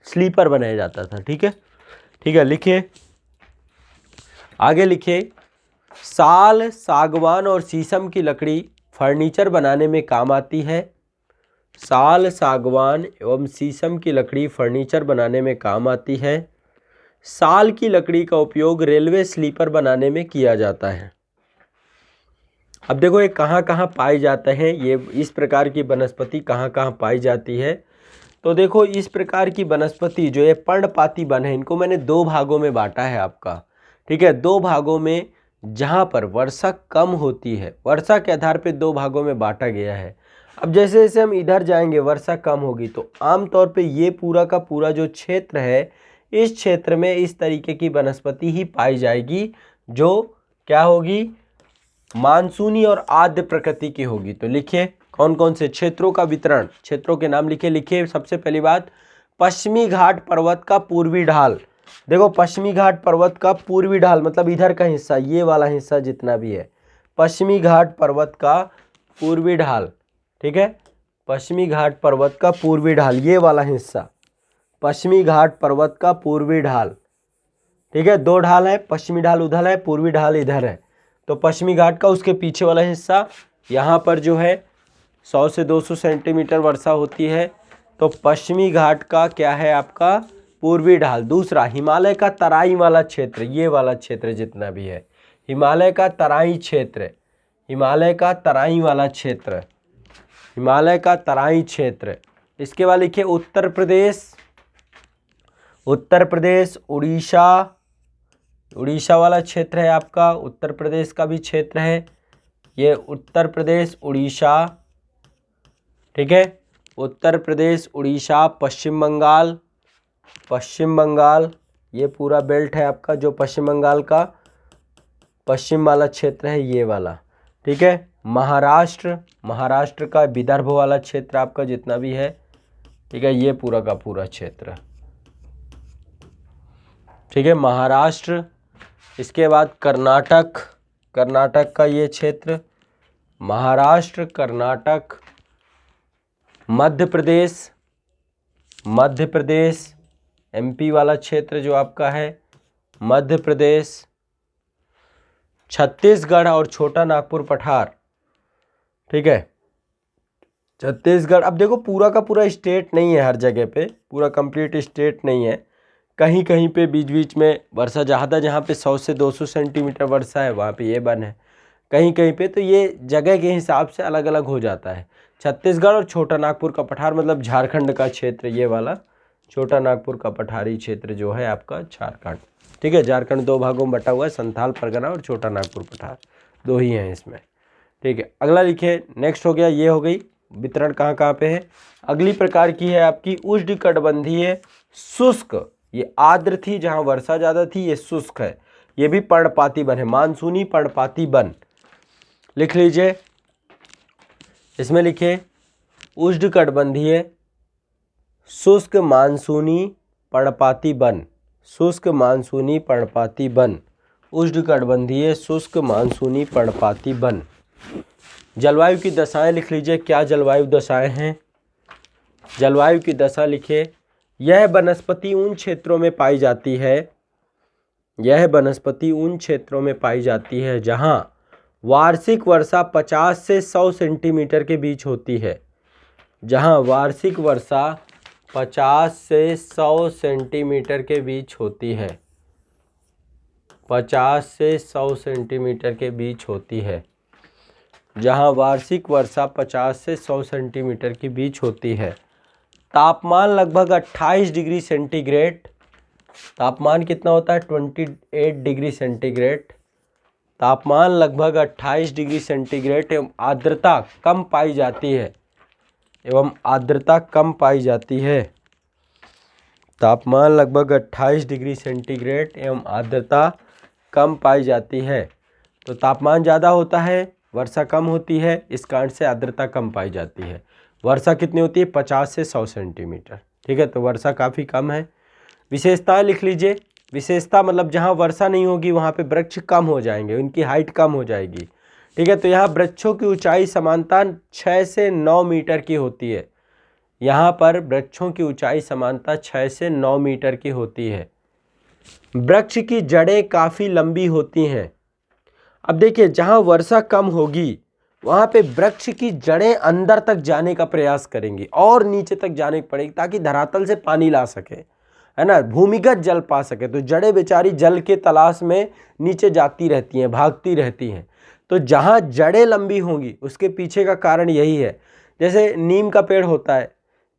स्लीपर बनाया जाता था। ठीक है, लिखिए, आगे लिखिए। साल, सागवान और शीशम की लकड़ी फर्नीचर बनाने में काम आती है। साल, सागवान एवं शीशम की लकड़ी फर्नीचर बनाने में काम आती है। साल की लकड़ी का उपयोग रेलवे स्लीपर बनाने में किया जाता है। अब देखो ये कहाँ कहाँ पाए जाते हैं, ये इस प्रकार की वनस्पति कहाँ कहाँ पाई जाती है। तो देखो, इस प्रकार की वनस्पति जो ये पर्णपाती वन है, इनको मैंने दो भागों में बांटा है आपका। ठीक है, दो भागों में जहाँ पर वर्षा कम होती है, वर्षा के आधार पे दो भागों में बांटा गया है। अब जैसे जैसे हम इधर जाएंगे वर्षा कम होगी तो आमतौर पे ये पूरा का पूरा जो क्षेत्र है, इस क्षेत्र में इस तरीके की वनस्पति ही पाई जाएगी जो क्या होगी, मानसूनी और आर्द्र प्रकृति की होगी। तो लिखिए, कौन कौन से क्षेत्रों का वितरण, क्षेत्रों के नाम लिखे। सबसे पहली बात, पश्चिमी घाट पर्वत का पूर्वी ढाल। देखो पश्चिमी घाट पर्वत का पूर्वी ढाल मतलब इधर का हिस्सा, ये वाला हिस्सा जितना भी है, पश्चिमी घाट पर्वत का पूर्वी ढाल, ठीक है, पश्चिमी घाट पर्वत का पूर्वी ढाल, ये वाला हिस्सा पश्चिमी घाट पर्वत का पूर्वी ढाल, ठीक है। दो ढाल है, पश्चिमी ढाल उधर है, पूर्वी ढाल इधर है। तो पश्चिमी घाट का उसके पीछे वाला हिस्सा, यहाँ पर जो है 100 से 200 सेंटीमीटर वर्षा होती है। तो पश्चिमी घाट का क्या है आपका पूर्वी ढाल। दूसरा, हिमालय का तराई वाला क्षेत्र, ये वाला क्षेत्र जितना भी है, हिमालय का तराई क्षेत्र, हिमालय का तराई वाला क्षेत्र, हिमालय का तराई क्षेत्र। इसके बाद लिखिए उत्तर प्रदेश, उत्तर प्रदेश, उड़ीसा, उड़ीसा वाला क्षेत्र है आपका, उत्तर प्रदेश का भी क्षेत्र है ये, उत्तर प्रदेश उड़ीसा, ठीक है, उत्तर प्रदेश उड़ीसा, पश्चिम बंगाल, पश्चिम बंगाल, ये पूरा बेल्ट है आपका जो पश्चिम बंगाल का पश्चिम वाला क्षेत्र है, ये वाला, ठीक है। महाराष्ट्र, महाराष्ट्र का विदर्भ वाला क्षेत्र आपका जितना भी है, ठीक है, ये पूरा का पूरा क्षेत्र, ठीक है, महाराष्ट्र। इसके बाद कर्नाटक, कर्नाटक का ये क्षेत्र, महाराष्ट्र, कर्नाटक, मध्य प्रदेश, मध्य प्रदेश, एमपी वाला क्षेत्र जो आपका है, मध्य प्रदेश, छत्तीसगढ़ और छोटा नागपुर पठार, ठीक है, छत्तीसगढ़। अब देखो पूरा का पूरा स्टेट नहीं है, हर जगह पे पूरा कंप्लीट स्टेट नहीं है, कहीं कहीं पे बीच बीच में वर्षा ज़्यादा, जहाँ पे 100 से 200 सेंटीमीटर वर्षा है वहाँ पे ये वन है, कहीं कहीं पे तो ये जगह के हिसाब से अलग अलग हो जाता है। छत्तीसगढ़ और छोटा नागपुर का पठार मतलब झारखंड का क्षेत्र, ये वाला छोटा नागपुर का पठारी क्षेत्र जो है आपका झारखंड, ठीक है। झारखंड दो भागों में बटा हुआ है, संथाल परगना और छोटा नागपुर पठार, दो ही हैं इसमें, ठीक है। अगला लिखिए, नेक्स्ट हो गया, ये हो गई वितरण कहाँ कहाँ पे है। अगली प्रकार की है आपकी उष्णकटिबंधीय शुष्क, ये आर्द्र थी जहाँ वर्षा ज़्यादा थी, ये शुष्क है, ये भी पर्णपाती वन है, मानसूनी पर्णपाती वन, लिख लीजिए। इसमें लिखिए उष्णकटिबंधीय शुष्क मानसूनी पर्णपाती वन, शुष्क मानसूनी पर्णपाती वन, उष्णकटिबंधीय शुष्क मानसूनी पर्णपाती वन। जलवायु की दशाएं लिख लीजिए, क्या जलवायु दशाएं हैं। जलवायु की दशा लिखिए, यह वनस्पति उन क्षेत्रों में पाई जाती है, यह वनस्पति उन क्षेत्रों में पाई जाती है जहां वार्षिक वर्षा 50 से 100 सेंटीमीटर के बीच होती है, जहां वार्षिक वर्षा 50 से 100 सेंटीमीटर के बीच होती है, 50 से 100 सेंटीमीटर के बीच होती है, जहां वार्षिक वर्षा 50 से 100 सेंटीमीटर के बीच होती है। तापमान लगभग 28 डिग्री सेंटीग्रेड, तापमान कितना होता है 28 डिग्री सेंटीग्रेड, तापमान लगभग 28 डिग्री सेंटीग्रेड एवं आर्द्रता कम पाई जाती है, एवं आर्द्रता कम पाई जाती है। तापमान लगभग 28 डिग्री सेंटीग्रेड एवं आर्द्रता कम पाई जाती है। तो तापमान ज़्यादा होता है, वर्षा कम होती है, इस कारण से आर्द्रता कम पाई जाती है। वर्षा कितनी होती है 50 से 100 सेंटीमीटर, ठीक है, तो वर्षा काफ़ी कम है। विशेषताएं लिख लीजिए, विशेषता मतलब जहाँ वर्षा नहीं होगी वहाँ पे वृक्ष कम हो जाएंगे, उनकी हाइट कम हो जाएगी, ठीक है। तो यहाँ वृक्षों की ऊंचाई समानता 6 से 9 मीटर की होती है, यहाँ पर वृक्षों की ऊंचाई समानता 6 से 9 मीटर की होती है। वृक्ष की जड़ें काफ़ी लंबी होती हैं। अब देखिए जहाँ वर्षा कम होगी वहाँ पे वृक्ष की जड़ें अंदर तक जाने का प्रयास करेंगी और नीचे तक जाने की पड़ेगी ताकि धरातल से पानी ला सके, है ना, भूमिगत जल पा सके। तो जड़ें बेचारी जल के तलाश में नीचे जाती रहती हैं, भागती रहती हैं। तो जहाँ जड़ें लंबी होंगी उसके पीछे का कारण यही है। जैसे नीम का पेड़ होता है,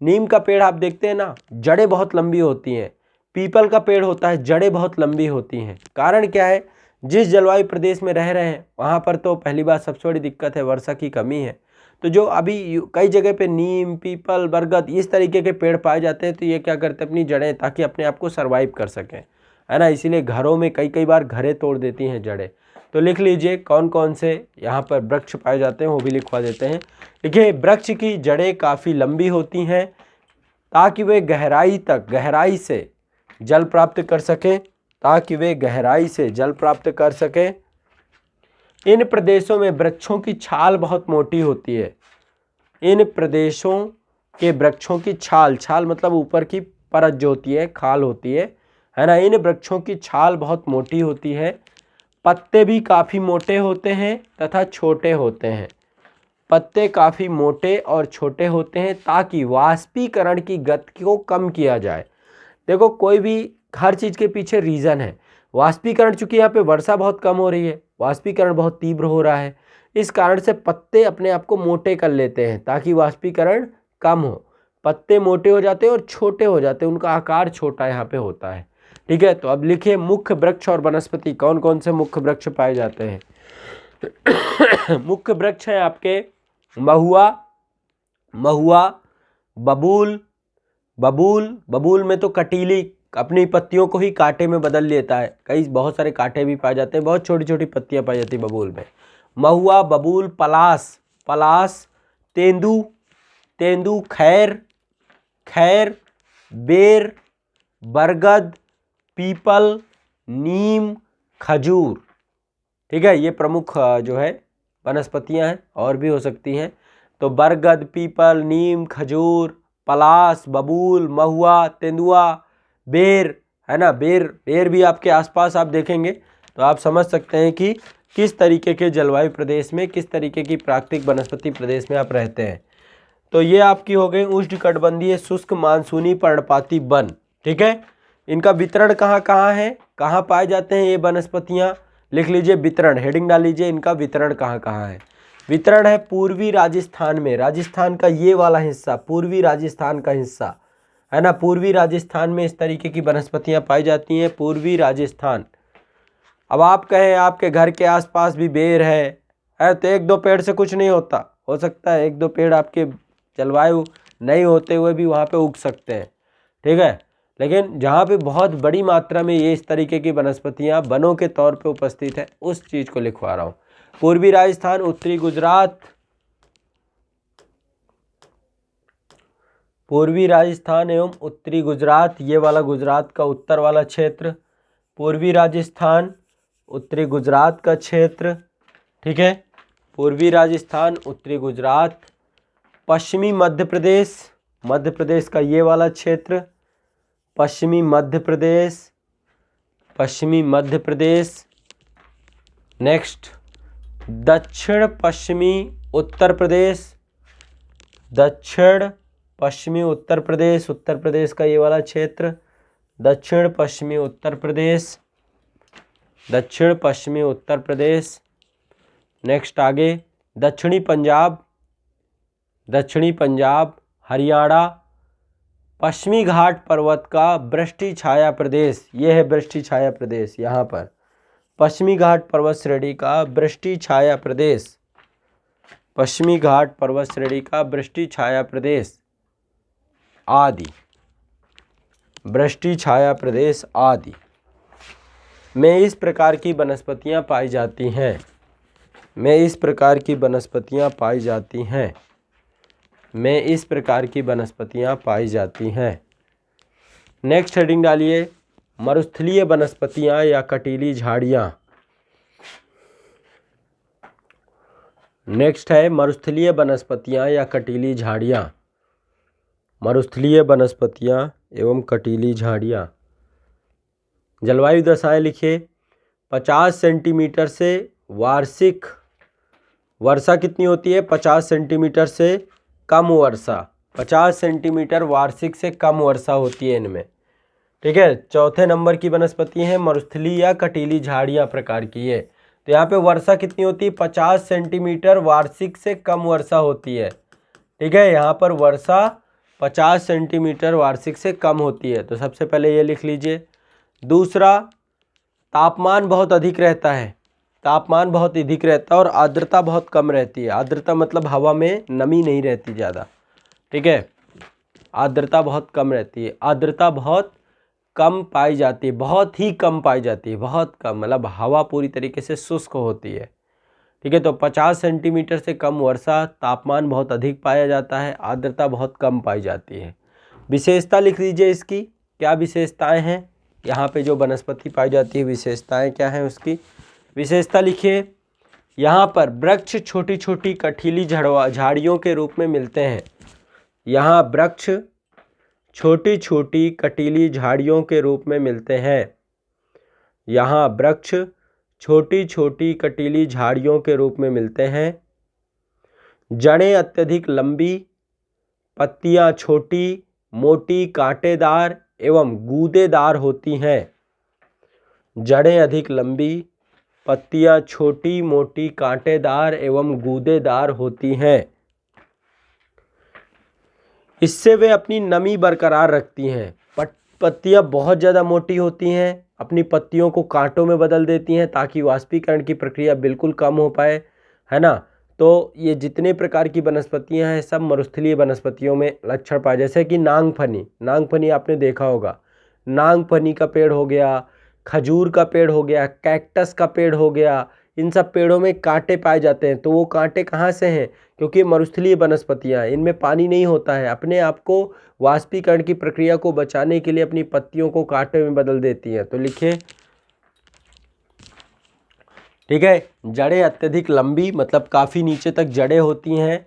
नीम का पेड़ आप देखते हैं ना, जड़ें बहुत लंबी होती हैं। पीपल का पेड़ होता है, जड़ें बहुत लंबी होती हैं। कारण क्या है, जिस जलवायु प्रदेश में रह रहे हैं वहाँ पर तो पहली बात सबसे बड़ी दिक्कत है वर्षा की कमी है। तो जो अभी कई जगह पे नीम, पीपल, बरगद इस तरीके के पेड़ पाए जाते हैं, तो ये क्या करते हैं अपनी जड़ें, ताकि अपने आप को सर्वाइव कर सकें, है ना, इसीलिए घरों में कई बार घरें तोड़ देती हैं जड़ें। तो लिख लीजिए कौन कौन से यहाँ पर वृक्ष पाए जाते हैं, वो भी लिखवा देते हैं। देखिए, वृक्ष की जड़ें काफ़ी लंबी होती हैं ताकि वे गहराई से जल प्राप्त कर सकें, इन प्रदेशों में वृक्षों की छाल बहुत मोटी होती है। इन प्रदेशों के वृक्षों की छाल मतलब ऊपर की परत जो होती है, खाल होती है ना। इन वृक्षों की छाल बहुत मोटी होती है। पत्ते भी काफ़ी मोटे होते हैं तथा छोटे होते हैं। पत्ते काफ़ी मोटे और छोटे होते हैं ताकि वाष्पीकरण की गति को कम किया जाए। देखो, कोई भी हर चीज़ के पीछे रीज़न है। वाष्पीकरण, चूँकि यहाँ पे वर्षा बहुत कम हो रही है, वाष्पीकरण बहुत तीव्र हो रहा है, इस कारण से पत्ते अपने आप को मोटे कर लेते हैं ताकि वाष्पीकरण कम हो। पत्ते मोटे हो जाते हैं और छोटे हो जाते हैं, उनका आकार छोटा यहाँ पे होता है। ठीक है, तो अब लिखिए मुख्य वृक्ष और वनस्पति, कौन कौन से मुख्य वृक्ष पाए जाते हैं। मुख्य वृक्ष हैं आपके महुआ, बबूल में तो कटीली अपनी पत्तियों को ही कांटे में बदल लेता है, बहुत सारे कांटे भी पाए जाते हैं, बहुत छोटी छोटी पत्तियां पाई जाती है बबूल में। महुआ, बबूल, पलास, तेंदू, खैर, बेर, बरगद, पीपल, नीम, खजूर। ठीक है, ये प्रमुख जो है वनस्पतियां हैं, और भी हो सकती हैं। तो बरगद, पीपल, नीम, खजूर, पलास, बबूल, महुआ, तेंदुआ, बेर, है ना। बेर भी आपके आसपास आप देखेंगे तो आप समझ सकते हैं कि किस तरीके के जलवायु प्रदेश में, किस तरीके की प्राकृतिक वनस्पति प्रदेश में आप रहते हैं। तो ये आपकी हो गई उष्णकटिबंधीय शुष्क मानसूनी पर्णपाती वन। ठीक है, इनका वितरण कहाँ कहाँ है, कहाँ पाए जाते हैं ये वनस्पतियाँ, लिख लीजिए वितरण, हेडिंग डाल लीजिए, इनका वितरण कहाँ कहाँ है। वितरण है पूर्वी राजस्थान में, राजस्थान का ये वाला हिस्सा, पूर्वी राजस्थान का हिस्सा, है ना। पूर्वी राजस्थान में इस तरीके की वनस्पतियां पाई जाती हैं, पूर्वी राजस्थान। अब आप कहें आपके घर के आसपास भी बेर है तो एक दो पेड़ से कुछ नहीं होता, हो सकता है एक दो पेड़ आपके जलवायु नहीं होते हुए भी वहाँ पे उग सकते हैं। ठीक है, लेकिन जहाँ पे बहुत बड़ी मात्रा में ये इस तरीके की वनस्पतियाँ वनों के तौर पे उपस्थित है, उस चीज़ को लिखवा रहा हूँ। पूर्वी राजस्थान, उत्तरी गुजरात, पूर्वी राजस्थान एवं उत्तरी गुजरात, ये वाला गुजरात का उत्तर वाला क्षेत्र, पूर्वी राजस्थान, उत्तरी गुजरात का क्षेत्र। ठीक है, पूर्वी राजस्थान, उत्तरी गुजरात, पश्चिमी मध्य प्रदेश का ये वाला क्षेत्र, पश्चिमी मध्य प्रदेश। नेक्स्ट, दक्षिण पश्चिमी उत्तर प्रदेश का ये वाला क्षेत्र, दक्षिण पश्चिमी उत्तर प्रदेश। नेक्स्ट आगे, दक्षिणी पंजाब, हरियाणा, पश्चिमी घाट पर्वत का वृष्टि छाया प्रदेश, ये है वृष्टि छाया प्रदेश, यहाँ पर पश्चिमी घाट पर्वत श्रेणी का वृष्टि छाया प्रदेश, पश्चिमी घाट पर्वत श्रेणी का वृष्टि छाया प्रदेश आदि, वृष्टि छाया प्रदेश आदि में इस प्रकार की वनस्पतियाँ पाई जाती हैं, नेक्स्ट हेडिंग डालिए, मरुस्थलीय वनस्पतियाँ या कटीली झाड़ियाँ। नेक्स्ट है मरुस्थलीय वनस्पतियाँ या कटीली झाड़ियाँ, मरुस्थलीय वनस्पतियाँ एवं कटीली झाड़ियाँ। जलवायु दशाएं लिखिए, 50 सेंटीमीटर से वार्षिक वर्षा कितनी होती है, 50 सेंटीमीटर से कम वर्षा, 50 सेंटीमीटर वार्षिक से कम वर्षा होती है इनमें। ठीक है, चौथे नंबर की वनस्पति है मरुस्थलीय या कटीली झाड़ियाँ प्रकार की है। तो यहाँ पे वर्षा कितनी होती है, 50 सेंटीमीटर वार्षिक से कम वर्षा होती है। ठीक है, यहाँ पर वर्षा 50 सेंटीमीटर वार्षिक से कम होती है, तो सबसे पहले ये लिख लीजिए। दूसरा, तापमान बहुत अधिक रहता है, और आर्द्रता बहुत कम रहती है। आर्द्रता मतलब हवा में नमी नहीं रहती ज़्यादा। ठीक है, आर्द्रता बहुत कम रहती है, आर्द्रता बहुत कम पाई जाती है, बहुत ही कम पाई जाती है, बहुत कम, मतलब हवा पूरी तरीके से शुष्क होती है। ठीक है, तो 50 सेंटीमीटर से कम वर्षा, तापमान बहुत अधिक पाया जाता है, आर्द्रता बहुत कम पाई जाती है। विशेषता लिख लीजिए इसकी, क्या विशेषताएं हैं यहाँ पे जो वनस्पति पाई जाती है, विशेषताएं क्या हैं उसकी। विशेषता लिखिए, यहाँ पर वृक्ष छोटी छोटी कटीली झाड़ियों के रूप में मिलते हैं। यहाँ वृक्ष छोटी छोटी कटीली झाड़ियों के रूप में मिलते हैं। यहाँ वृक्ष छोटी छोटी कटीली झाड़ियों के रूप में मिलते हैं। जड़ें अत्यधिक लंबी, पत्तियाँ छोटी मोटी कांटेदार एवं गूदेदार होती हैं। जड़ें अधिक लंबी, पत्तियाँ छोटी मोटी कांटेदार एवं गूदेदार होती हैं। इससे वे अपनी नमी बरकरार रखती हैं। पत्तियाँ बहुत ज़्यादा मोटी होती हैं, अपनी पत्तियों को कांटों में बदल देती हैं ताकि वाष्पीकरण की प्रक्रिया बिल्कुल कम हो पाए, है ना। तो ये जितने प्रकार की वनस्पतियाँ हैं सब मरुस्थलीय वनस्पतियों में लक्षण पाए, जैसे कि नांगफनी। नांगफनी आपने देखा होगा, नांगफनी का पेड़ हो गया, खजूर का पेड़ हो गया, कैक्टस का पेड़ हो गया, इन सब पेड़ों में कांटे पाए जाते हैं। तो वो कांटे कहाँ से हैं, क्योंकि मरुस्थलीय वनस्पतियाँ, इनमें पानी नहीं होता है, अपने आप को वाष्पीकरण की प्रक्रिया को बचाने के लिए अपनी पत्तियों को कांटे में बदल देती हैं। तो लिखिए, ठीक है। जड़ें अत्यधिक लंबी, मतलब काफ़ी नीचे तक जड़ें होती हैं।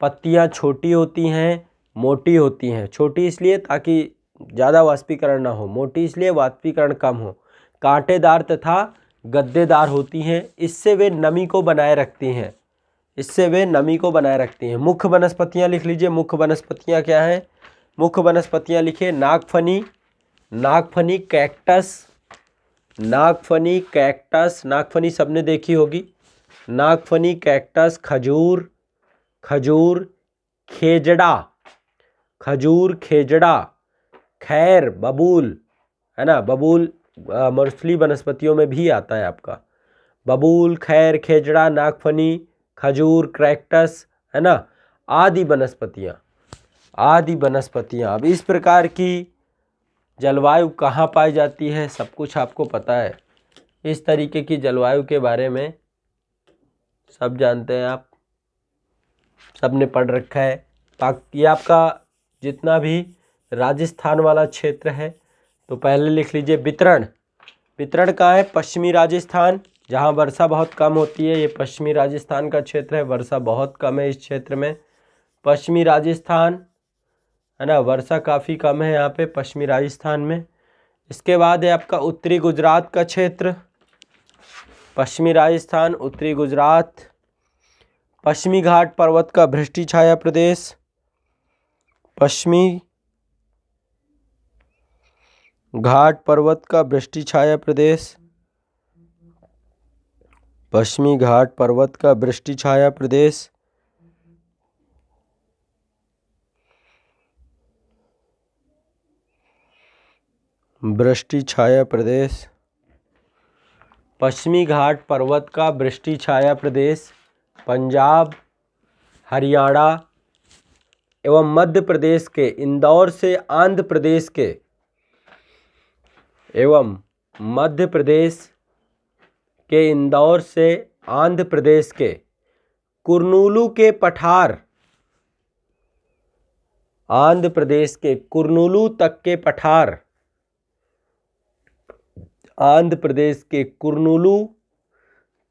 पत्तियाँ छोटी होती हैं, मोटी होती हैं। छोटी इसलिए ताकि ज़्यादा वाष्पीकरण ना हो, मोटी इसलिए वाष्पीकरण कम हो। कांटेदार तथा गद्देदार होती हैं, इससे वे नमी को बनाए रखती हैं, इससे वे नमी को बनाए रखती हैं। मुख्य वनस्पतियाँ लिख लीजिए, मुख्य वनस्पतियाँ क्या हैं। मुख्य वनस्पतियाँ लिखिए, नागफनी, नागफनी कैक्टस, नागफनी कैक्टस, नागफनी सबने देखी होगी, नागफनी कैक्टस, खजूर, खजूर खेजड़ा, खजूर खेजड़ा, खैर बबूल, है ना। बबूल मरुस्थलीय वनस्पतियों में भी आता है आपका। बबूल, खैर, खेजड़ा, नागफनी, खजूर, कैक्टस, है ना, आदि वनस्पतियाँ, आदि वनस्पतियाँ। अब इस प्रकार की जलवायु कहाँ पाई जाती है, सब कुछ आपको पता है। इस तरीके की जलवायु के बारे में सब जानते हैं आप, सबने पढ़ रखा है। ये आपका जितना भी राजस्थान वाला क्षेत्र है, तो पहले लिख लीजिए वितरण। वितरण कहाँ है, पश्चिमी राजस्थान, जहाँ वर्षा बहुत कम होती है। ये पश्चिमी राजस्थान का क्षेत्र है, वर्षा बहुत कम है इस क्षेत्र में। पश्चिमी राजस्थान, है ना, वर्षा काफ़ी कम है यहाँ पे पश्चिमी राजस्थान में। इसके बाद है आपका उत्तरी गुजरात का क्षेत्र, पश्चिमी राजस्थान, उत्तरी गुजरात। पश्चिमी घाट पर्वत का भृष्टि छाया प्रदेश, पश्चिमी घाट पर्वत का वृष्टि छाया प्रदेश, पश्चिमी घाट पर्वत का वृष्टि छाया प्रदेश। वृष्टि छाया प्रदेश, पश्चिमी घाट पर्वत का वृष्टि छाया प्रदेश पंजाब, हरियाणा एवं मध्य प्रदेश के इंदौर से आंध्र प्रदेश के एवं मध्य प्रदेश के इंदौर से आंध्र प्रदेश के कुर्नूलू के पठार, आंध्र प्रदेश के कुर्नूलू तक के पठार, आंध्र प्रदेश के कुर्नूलू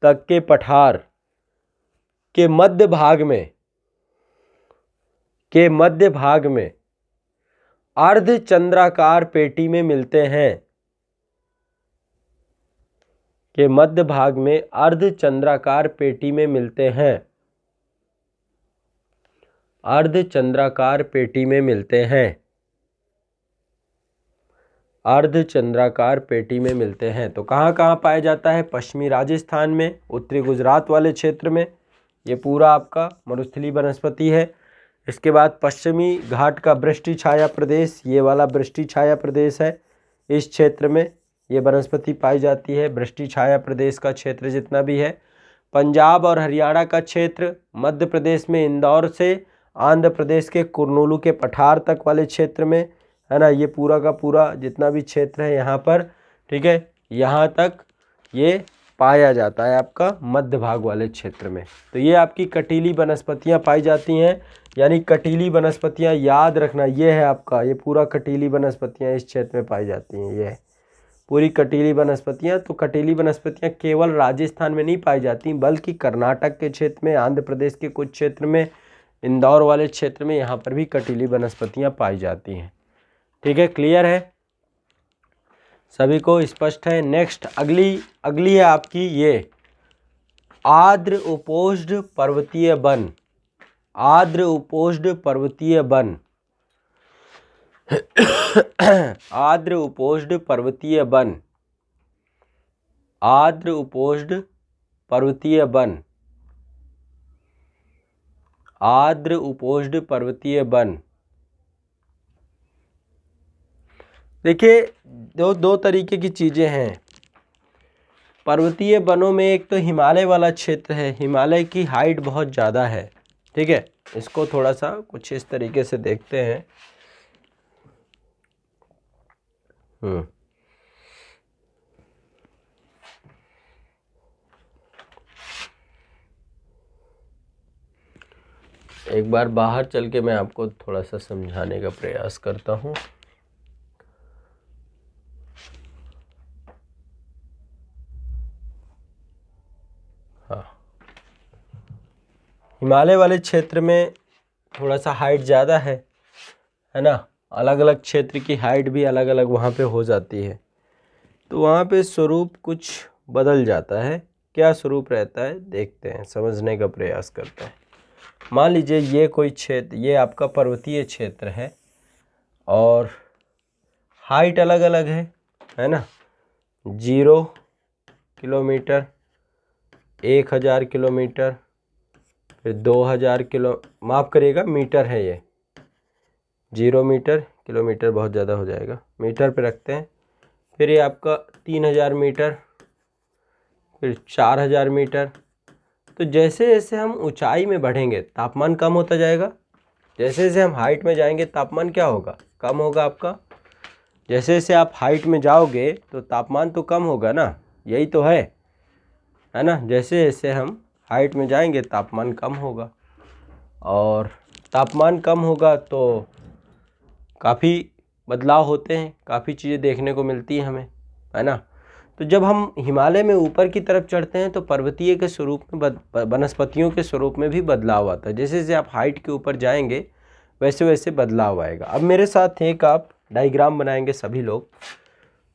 तक के पठार के मध्य भाग में अर्धचंद्राकार पेटी में मिलते हैं, के मध्य भाग में अर्धचंद्राकार पेटी में मिलते हैं, अर्धचंद्राकार पेटी में मिलते हैं, अर्धचंद्राकार पेटी में मिलते हैं। तो कहाँ कहाँ पाया जाता है, पश्चिमी राजस्थान में, उत्तरी गुजरात वाले क्षेत्र में, ये पूरा आपका मरुस्थलीय वनस्पति है। इसके बाद पश्चिमी घाट का वृष्टि छाया प्रदेश, ये वाला वृष्टि छाया प्रदेश है, इस क्षेत्र में ये वनस्पति पाई जाती है। वृष्टि छाया प्रदेश का क्षेत्र जितना भी है, पंजाब और हरियाणा का क्षेत्र, मध्य प्रदेश में इंदौर से आंध्र प्रदेश के कुर्नूलू के पठार तक वाले क्षेत्र में, है ना। ये पूरा का पूरा जितना भी क्षेत्र है यहाँ पर, ठीक है, यहाँ तक ये पाया जाता है आपका मध्य भाग वाले क्षेत्र में। तो ये आपकी कटीली वनस्पतियाँ पाई जाती हैं, यानी कटीली वनस्पतियाँ याद रखना, ये है आपका, ये पूरा कटीली वनस्पतियाँ इस क्षेत्र में पाई जाती हैं। ये पूरी कटीली वनस्पतियाँ। तो कटीली वनस्पतियाँ केवल राजस्थान में नहीं पाई जाती, बल्कि कर्नाटक के क्षेत्र में, आंध्र प्रदेश के कुछ क्षेत्र में, इंदौर वाले क्षेत्र में, यहाँ पर भी कटीली वनस्पतियाँ पाई जाती हैं। ठीक है, क्लियर है, सभी को स्पष्ट है। नेक्स्ट अगली है आपकी ये आर्द्र उपोष्ण पर्वतीय वन। आर्द्र उपोष्ण पर्वतीय वन आर्द्र उपोष्ण पर्वतीय वन, आर्द्र उपोष्ण पर्वतीय वन, आर्द्र उपोष्ण पर्वतीय वन। देखिए दो तरीके की चीज़ें हैं पर्वतीय वनों में। एक तो हिमालय वाला क्षेत्र है, हिमालय की हाइट बहुत ज़्यादा है, ठीक है। इसको थोड़ा सा कुछ इस तरीके से देखते हैं। एक बार बाहर चल के मैं आपको थोड़ा सा समझाने का प्रयास करता हूँ। हाँ, हिमालय वाले क्षेत्र में थोड़ा सा हाइट ज़्यादा है ना। अलग अलग क्षेत्र की हाइट भी अलग अलग वहाँ पे हो जाती है, तो वहाँ पे स्वरूप कुछ बदल जाता है। क्या स्वरूप रहता है देखते हैं, समझने का प्रयास करते हैं। मान लीजिए ये कोई क्षेत्र, ये आपका पर्वतीय क्षेत्र है और हाइट अलग अलग है ना। 0 किलोमीटर, 1000 किलोमीटर, फिर 2000 किलो, माफ़ करिएगा मीटर है ये। 0 मीटर, किलोमीटर बहुत ज़्यादा हो जाएगा, मीटर पे रखते हैं। फिर ये आपका 3000 मीटर, फिर 4000 मीटर। तो जैसे जैसे हम ऊंचाई में बढ़ेंगे तापमान कम होता जाएगा। जैसे जैसे हम हाइट में जाएंगे तापमान क्या होगा, कम होगा आपका। जैसे जैसे आप हाइट में जाओगे तो तापमान तो कम होगा ना, यही तो है ना। जैसे जैसे हम हाइट में जाएंगे तापमान कम होगा, और तापमान कम होगा तो काफ़ी बदलाव होते हैं, काफ़ी चीज़ें देखने को मिलती हैं हमें, है ना। तो जब हम हिमालय में ऊपर की तरफ चढ़ते हैं तो पर्वतीय के स्वरूप में, वनस्पतियों के स्वरूप में भी बदलाव आता है। जैसे जैसे आप हाइट के ऊपर जाएंगे वैसे वैसे बदलाव आएगा। अब मेरे साथ एक आप डायग्राम बनाएंगे सभी लोग।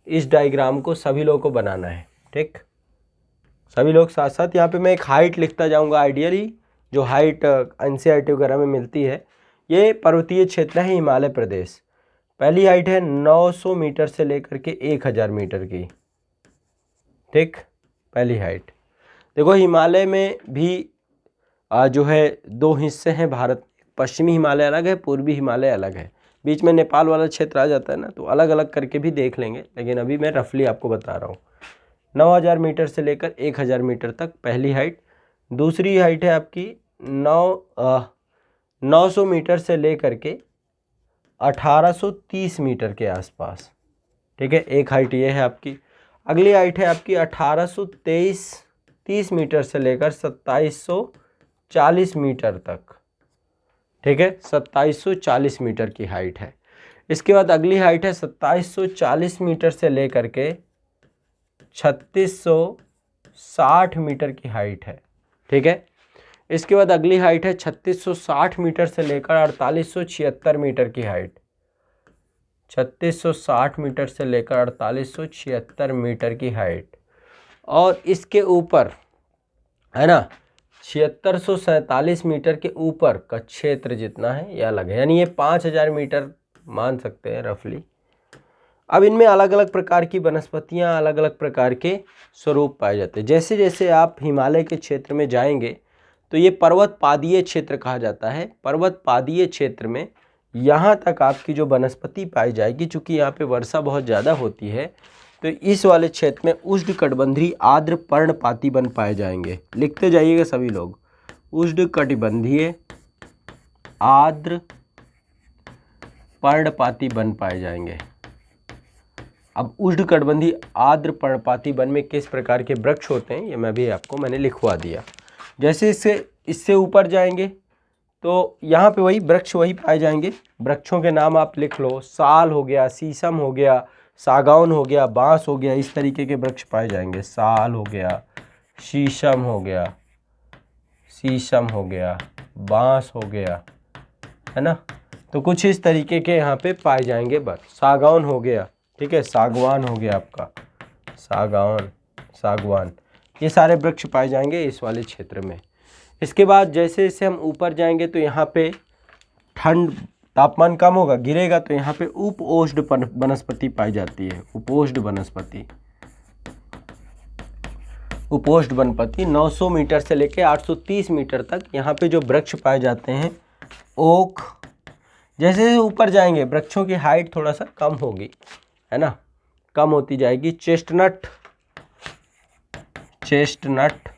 इस डायग्राम को सभी लोगों को बनाना है, ठीक। सभी लोग साथ साथ, यहाँ पे मैं एक हाइट लिखता जाऊँगा आइडियली, जो हाइट NCERT वगैरह में मिलती है। ये पर्वतीय क्षेत्र है हिमालय प्रदेश। पहली हाइट है 900 मीटर से लेकर के 1000 मीटर की, ठीक, पहली हाइट। देखो हिमालय में भी जो है 2 हिस्से हैं भारत। पश्चिमी हिमालय अलग है, पूर्वी हिमालय अलग है, बीच में नेपाल वाला क्षेत्र आ जाता है ना, तो अलग अलग करके भी देख लेंगे, लेकिन अभी मैं रफली आपको बता रहा हूँ। 9000 मीटर से लेकर 1000 मीटर तक पहली हाइट। दूसरी हाइट है आपकी 900 मीटर से लेकर के 1830 मीटर के आसपास, ठीक है। एक हाइट ये है आपकी। अगली हाइट है आपकी 1830 मीटर से लेकर 2740 मीटर तक, ठीक है। 2740 मीटर की हाइट है। इसके बाद अगली हाइट है 2740 मीटर से लेकर के 3660 मीटर की हाइट है, ठीक है। इसके बाद अगली हाइट है 3660 मीटर से लेकर 4876 मीटर की हाइट। 3660 मीटर से लेकर 4876 मीटर की हाइट। और इसके ऊपर है ना 7647 मीटर के ऊपर का क्षेत्र जितना है यह अलग है, यानी ये 5000 मीटर मान सकते हैं रफली। अब इनमें अलग अलग प्रकार की वनस्पतियां, अलग अलग प्रकार के स्वरूप पाए जाते हैं। जैसे जैसे आप हिमालय के क्षेत्र में जाएंगे तो ये पर्वत पादीय क्षेत्र कहा जाता है। पर्वत पादीय क्षेत्र में यहाँ तक आपकी जो वनस्पति पाई जाएगी, चूँकि यहाँ पे वर्षा बहुत ज़्यादा होती है, तो इस वाले क्षेत्र में उष्णकटिबंधीय आर्द्र पर्णपाती वन पाए जाएंगे। लिखते जाइएगा सभी लोग, उष्णकटिबंधीय आर्द्र पर्णपाती वन पाए जाएंगे। अब उष्णकटिबंधीय आर्द्र पर्णपाती वन में किस प्रकार के वृक्ष होते हैं ये मैंने लिखवा दिया। जैसे इससे ऊपर जाएंगे तो यहाँ पे वही वृक्ष वही पाए जाएंगे। वृक्षों के नाम आप लिख लो, साल हो गया, शीशम हो गया, सागौन हो गया, बांस हो गया, इस तरीके के वृक्ष पाए जाएंगे। साल हो गया, शीशम हो गया, बांस हो गया, है ना। तो कुछ इस तरीके के यहाँ पे पाए जाएंगे वृक्ष। सागौन हो गया, ठीक है, सागवान हो गया आपका, सागवान, ये सारे वृक्ष पाए जाएंगे इस वाले क्षेत्र में। इसके बाद जैसे जैसे हम ऊपर जाएंगे तो यहाँ पे ठंड, तापमान कम होगा, गिरेगा, तो यहाँ पे उपोष्ण वनस्पति पाई जाती है। उपोष्ण वनस्पति 900 मीटर से लेकर 830 मीटर तक यहाँ पे जो वृक्ष पाए जाते हैं, ओक। जैसे ऊपर जाएंगे वृक्षों की हाइट थोड़ा सा कम होगी, है ना, कम होती जाएगी। चेस्टनट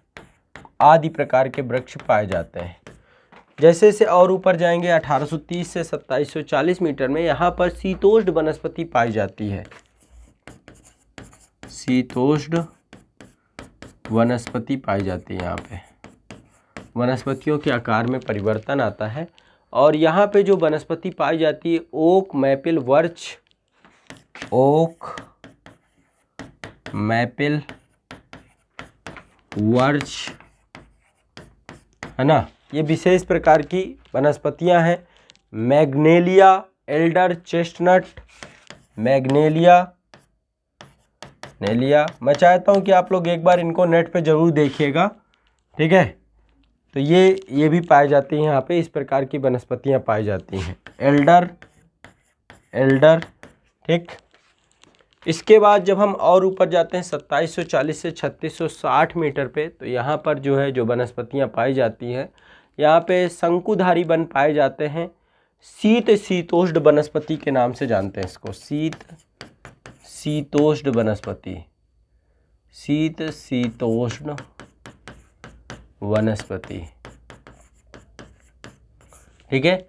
आदि प्रकार के वृक्ष पाए जाते हैं। जैसे जैसे और ऊपर जाएंगे 1830 से 2740 मीटर में यहाँ पर शीतोष्ण वनस्पति पाई जाती है। शीतोष्ण वनस्पति पाई जाती है। यहाँ पे वनस्पतियों के आकार में परिवर्तन आता है। और यहाँ पे जो वनस्पति पाई जाती है, ओक, मैपिल, वर्च, है ना, ये विशेष प्रकार की वनस्पतियां हैं। मैग्नेलिया, एल्डर, चेस्टनट, मैग्नेलिया। मैं चाहता हूं कि आप लोग एक बार इनको नेट पे जरूर देखिएगा, ठीक है। तो ये भी पाए जाती हैं यहाँ पे, इस प्रकार की वनस्पतियां पाई जाती हैं। एल्डर, ठीक। इसके बाद जब हम और ऊपर जाते हैं 2740 से 3660 मीटर पे, तो यहाँ पर जो है जो वनस्पतियाँ पाई जाती हैं, यहाँ पे शंकुधारी वन पाए जाते हैं। शीतोष्ण वनस्पति के नाम से जानते हैं इसको, शीतोष्ण वनस्पति, ठीक है।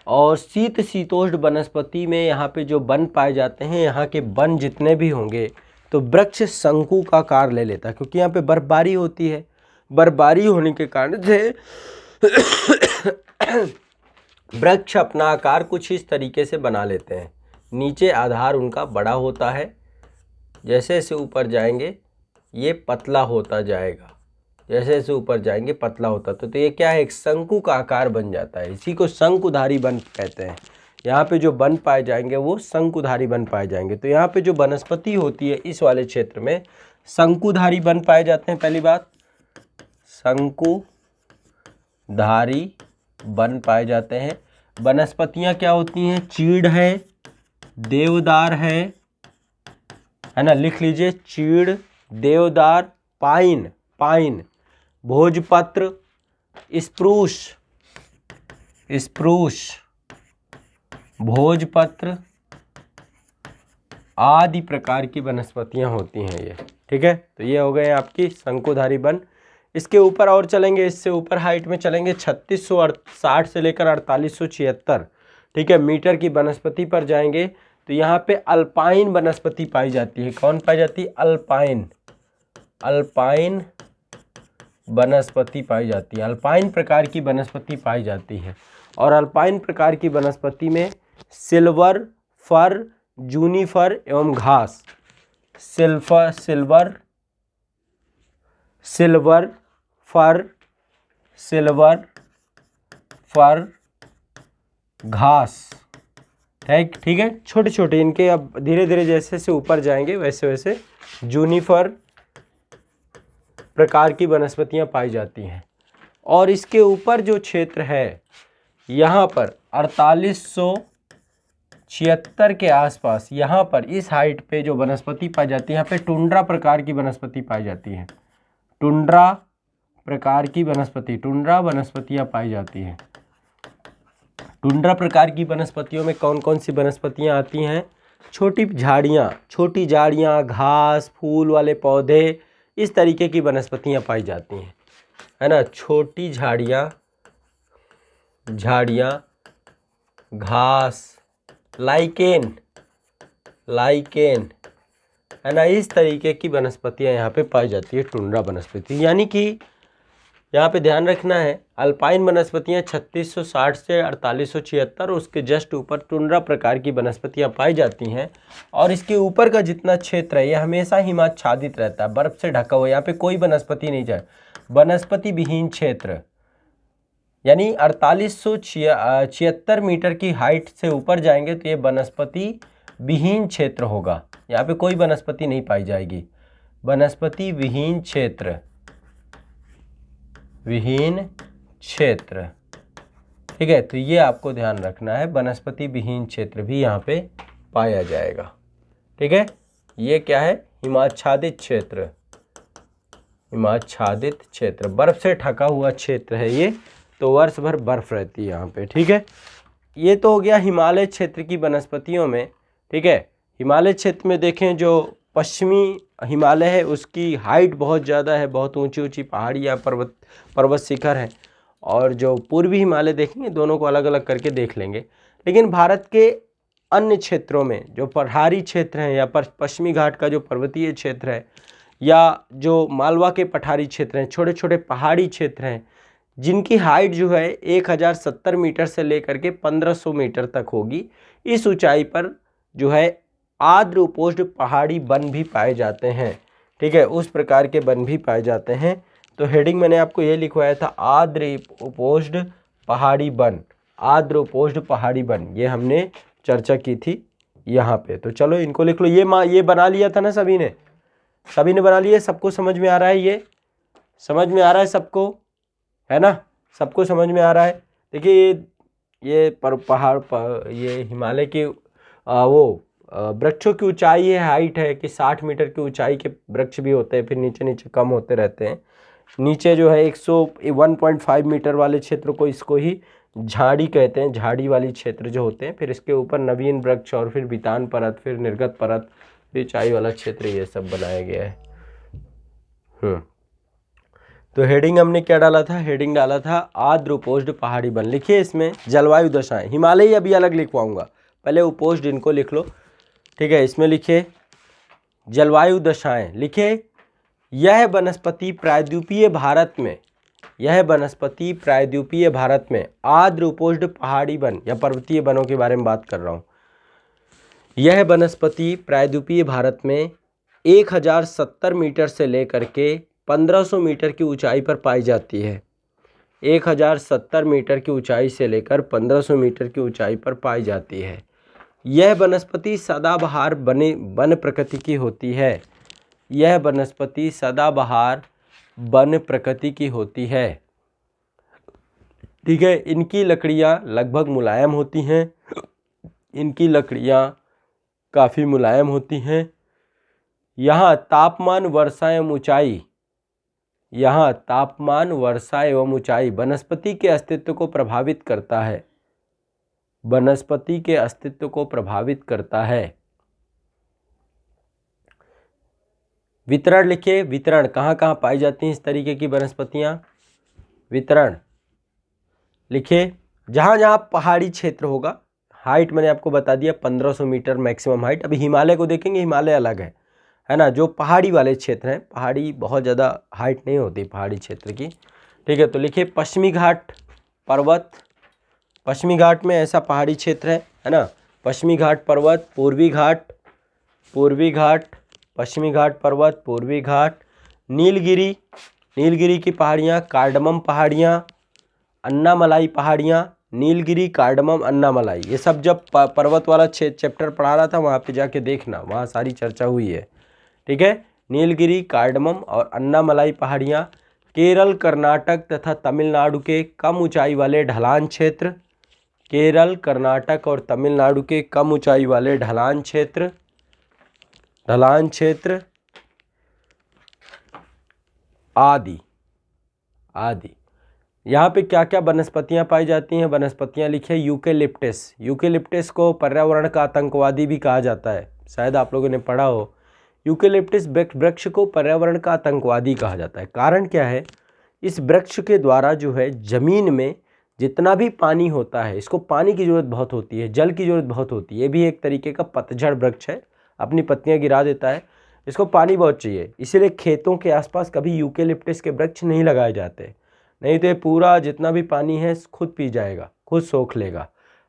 और शीतोष्ण वनस्पति में यहाँ पे जो वन पाए जाते हैं, यहाँ के वन जितने भी होंगे तो वृक्ष शंकु का आकार ले लेता है, क्योंकि यहाँ पे बर्फबारी होती है। बर्फबारी होने के कारण से वृक्ष अपना आकार कुछ इस तरीके से बना लेते हैं। नीचे आधार उनका बड़ा होता है, जैसे जैसे ऊपर जाएंगे ये पतला होता जाएगा, जैसे जैसे ऊपर जाएंगे पतला होता। तो ये क्या है, एक शंकु का आकार बन जाता है। इसी को शंकुधारी वन कहते हैं। यहाँ पे जो वन पाए जाएंगे वो शंकुधारी वन पाए जाएंगे। तो यहाँ पे जो वनस्पति होती है इस वाले क्षेत्र में शंकुधारी वन पाए जाते हैं। पहली बात, शंकुधारी वन पाए जाते हैं। वनस्पतियाँ क्या होती हैं, चीड़ है, देवदार है ना, लिख लीजिए, चीड़, देवदार, पाइन, भोजपत्र, स्प्रूस, भोजपत्र आदि प्रकार की वनस्पतियां होती हैं ये, ठीक है। तो ये हो गए आपकी शंकुधारी वन। इसके ऊपर और चलेंगे, इससे ऊपर हाइट में चलेंगे 3660 से लेकर 4876, ठीक है, मीटर की वनस्पति पर जाएंगे तो यहाँ पे अल्पाइन वनस्पति पाई जाती है। कौन पाई जाती है, अल्पाइन वनस्पति पाई जाती है। अल्पाइन प्रकार की वनस्पति पाई जाती है। और अल्पाइन प्रकार की वनस्पति में सिल्वर फर, जूनिफर एवं घास, सिल्वर फर, घास, ठीक है, छोटे छोटे इनके। अब धीरे धीरे जैसे से ऊपर जाएंगे वैसे वैसे जूनिफर प्रकार की वनस्पतियां पाई जाती हैं। और इसके ऊपर जो क्षेत्र है यहाँ पर 4876 के आसपास, यहाँ पर इस हाइट पे जो वनस्पति पाई जाती है, यहाँ पे टुंड्रा प्रकार की वनस्पति पाई जाती है। टुंड्रा वनस्पतियां पाई जाती हैं। टुंड्रा प्रकार की वनस्पतियों में कौन कौन सी वनस्पतियां आती हैं, छोटी झाड़ियाँ, घास, फूल वाले पौधे, इस तरीके की वनस्पतियां पाई जाती हैं, है ना। छोटी झाड़ियाँ, घास, लाइकेन, लाइकेन, है ना। इस तरीके की वनस्पतियाँ यहाँ पे पाई जाती है टुंड्रा वनस्पति। यानी कि यहाँ पे ध्यान रखना है, अल्पाइन वनस्पतियाँ 3660 से 4876, उसके जस्ट ऊपर टुंड्रा प्रकार की वनस्पतियाँ पाई जाती हैं। और इसके ऊपर का जितना क्षेत्र है यह हमेशा हिमाच्छादित रहता है, बर्फ से ढका हुआ। यहाँ पे कोई वनस्पति नहीं जाए, वनस्पति विहीन क्षेत्र। यानी 4876 मीटर की हाइट से ऊपर जाएंगे तो ये वनस्पति विहीन क्षेत्र होगा। यहाँ पे कोई वनस्पति नहीं पाई जाएगी, वनस्पति विहीन क्षेत्र, विहीन क्षेत्र। ठीक है, तो ये आपको ध्यान रखना है, वनस्पति विहीन क्षेत्र भी यहाँ पे पाया जाएगा। ठीक है, ये क्या है, हिमाच्छादित क्षेत्र, हिमाच्छादित क्षेत्र, बर्फ से ढका हुआ क्षेत्र है ये, तो वर्ष भर बर्फ रहती है यहाँ पे। ठीक है, ये तो हो गया हिमालय क्षेत्र की वनस्पतियों में। ठीक है, हिमालय क्षेत्र में देखें जो पश्चिमी हिमालय है उसकी हाइट बहुत ज़्यादा है, बहुत ऊंची ऊंची पहाड़ियाँ, पर्वत शिखर हैं। और जो पूर्वी हिमालय देखेंगे, दोनों को अलग अलग करके देख लेंगे। लेकिन भारत के अन्य क्षेत्रों में जो पहाड़ी क्षेत्र हैं या पश्चिमी घाट का जो पर्वतीय क्षेत्र है या जो मालवा के पठारी क्षेत्र हैं, छोटे छोटे पहाड़ी क्षेत्र हैं, जिनकी हाइट जो है 1070 मीटर से लेकर के 1500 मीटर तक होगी, इस ऊंचाई पर जो है आर्द्र उपोष्ण पहाड़ी वन भी पाए जाते हैं। ठीक है, उस प्रकार के वन भी पाए जाते हैं। तो हेडिंग मैंने आपको ये लिखवाया था, आर्द्र उपोष्ण पहाड़ी वन, आर्द्र उपोष्ण पहाड़ी वन, ये हमने चर्चा की थी यहाँ पे। तो चलो इनको लिख लो। ये बना लिया था ना सभी ने बना लिया। सबको समझ में आ रहा है, ये समझ में आ रहा है सबको, है ना, सबको समझ में आ रहा है। देखिए ये पहाड़ ये हिमालय के वृक्षों की ऊंचाई है, हाइट है कि 60 मीटर की ऊंचाई के वृक्ष भी होते हैं, फिर नीचे नीचे कम होते रहते हैं। नीचे जो है 101.5 मीटर वाले क्षेत्र को इसको ही झाड़ी कहते हैं, झाड़ी वाली क्षेत्र जो होते हैं। फिर इसके ऊपर नवीन वृक्ष और फिर बितान परत, फिर निर्गत परत, फिर ऊंचाई वाला क्षेत्र, ये सब बनाया गया है। तो हेडिंग हमने क्या डाला था, हेडिंग डाला था आर्द्र उपोष्ण पहाड़ी वन। लिखिए इसमें जलवायु दशाएं, हिमालय अभी अलग लिखवाऊंगा, पहले उपोष्ण इनको लिख लो। ठीक है, इसमें लिखिए जलवायु दशाएं। लिखिए यह वनस्पति प्रायद्वीपीय भारत में, यह वनस्पति प्रायद्वीपीय भारत में आर्द्र उपोष्ण पहाड़ी वन या पर्वतीय वनों के बारे में बात कर रहा हूँ। यह वनस्पति प्रायद्वीपीय भारत में 1070 मीटर से लेकर के 1500 मीटर की ऊंचाई पर पाई जाती है। 1070 मीटर की ऊंचाई से लेकर 1500 मीटर की ऊंचाई पर पाई जाती है। यह वनस्पति सदाबहार वन प्रकृति की होती है। यह वनस्पति सदाबहार वन प्रकृति की होती है। ठीक है, इनकी लकड़ियाँ लगभग मुलायम होती हैं, इनकी लकड़ियाँ काफ़ी मुलायम होती हैं। यहाँ तापमान, वर्षा एवं ऊंचाई, यहाँ तापमान, वर्षा एवं ऊंचाई वनस्पति के अस्तित्व को प्रभावित करता है, वनस्पति के अस्तित्व को प्रभावित करता है। वितरण लिखिए, वितरण कहाँ कहाँ पाई जाती हैं इस तरीके की वनस्पतियाँ। वितरण लिखिए, जहाँ जहाँ पहाड़ी क्षेत्र होगा, हाइट मैंने आपको बता दिया 1500 मीटर मैक्सिमम हाइट। अभी हिमालय को देखेंगे, हिमालय अलग है ना। जो पहाड़ी वाले क्षेत्र हैं, पहाड़ी बहुत ज़्यादा हाइट नहीं होती पहाड़ी क्षेत्र की। ठीक है, तो लिखिए पश्चिमी घाट पर्वत, पश्चिमी घाट में ऐसा पहाड़ी क्षेत्र है ना। पश्चिमी घाट पर्वत, पूर्वी घाट, पूर्वी घाट, पश्चिमी घाट पर्वत, पूर्वी घाट, नीलगिरी, नीलगिरी की पहाड़ियाँ, कार्डमम पहाड़ियाँ, अन्नामलाई पहाड़ियाँ, नीलगिरी, कार्डमम, अन्नामलाई, ये सब जब पर्वत वाला चैप्टर पढ़ा रहा था वहाँ पे जाके देखना, वहाँ सारी चर्चा हुई है। ठीक है, नीलगिरी, कार्डमम और अन्नामलाई पहाड़ियाँ केरल, कर्नाटक तथा तमिलनाडु के कम ऊंचाई वाले ढलान क्षेत्र, केरल, कर्नाटक और तमिलनाडु के कम ऊंचाई वाले ढलान क्षेत्र, ढलान क्षेत्र आदि आदि। यहाँ पे क्या क्या वनस्पतियाँ पाई जाती हैं, वनस्पतियाँ लिखिए यूकेलिप्टस, यूकेलिप्टस को पर्यावरण का आतंकवादी भी कहा जाता है, शायद आप लोगों ने पढ़ा हो। यूकेलिप्टस वृक्ष को पर्यावरण का आतंकवादी कहा जाता है। कारण क्या है, इस वृक्ष के द्वारा जो है ज़मीन में जितना भी पानी होता है इसको पानी की ज़रूरत बहुत होती है, जल की ज़रूरत बहुत होती है। ये भी एक तरीके का पतझड़ वृक्ष है, अपनी पत्तियां गिरा देता है, इसको पानी बहुत चाहिए। इसीलिए खेतों के आसपास कभी यूकेलिप्टस के वृक्ष नहीं लगाए जाते, नहीं तो ये पूरा जितना भी पानी है खुद पी जाएगा, खुद सोख लेगा,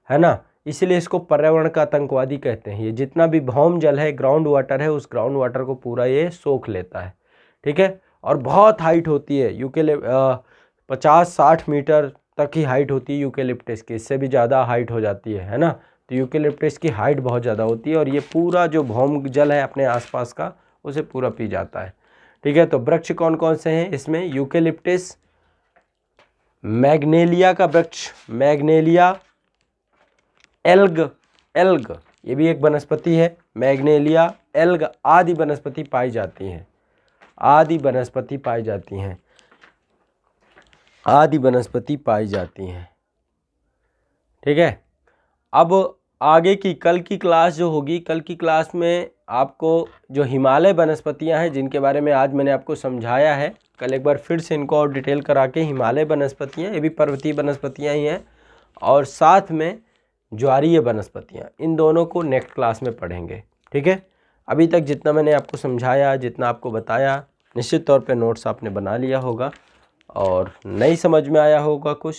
है ना। इसीलिए इसको पर्यावरण का आतंकवादी कहते हैं। ये जितना भी भौम जल है, ग्राउंड वाटर है, उस ग्राउंड वाटर को पूरा ये सोख लेता है, ठीक है। और बहुत हाइट होती है 50-60 मीटर तक ही हाइट होती है यूकेलिप्टस की, इससे भी ज़्यादा हाइट हो जाती है ना। तो यूकेलिप्टस की हाइट बहुत ज़्यादा होती है और ये पूरा जो भौम जल है अपने आसपास का उसे पूरा पी जाता है, ठीक है। तो वृक्ष कौन कौन से हैं इसमें? यूकेलिप्टस, मैग्नेलिया का वृक्ष, मैग्नेलिया, एल्ग, एल्ग ये भी एक वनस्पति है, मैग्नेलिया, एल्ग आदि वनस्पति पाई जाती हैं, आदि वनस्पति पाई जाती हैं, आदि वनस्पति पाई जाती हैं, ठीक है। अब आगे की कल की क्लास जो होगी, कल की क्लास में आपको जो हिमालय वनस्पतियां हैं जिनके बारे में आज मैंने आपको समझाया है, कल एक बार फिर से इनको और डिटेल करा के, हिमालय वनस्पतियां ये भी पर्वतीय वनस्पतियां ही हैं, और साथ में ज्वारीय वनस्पतियां, इन दोनों को नेक्स्ट क्लास में पढ़ेंगे, ठीक है। अभी तक जितना मैंने आपको समझाया, जितना आपको बताया, निश्चित तौर पे नोट्स आपने बना लिया होगा और नहीं समझ में आया होगा कुछ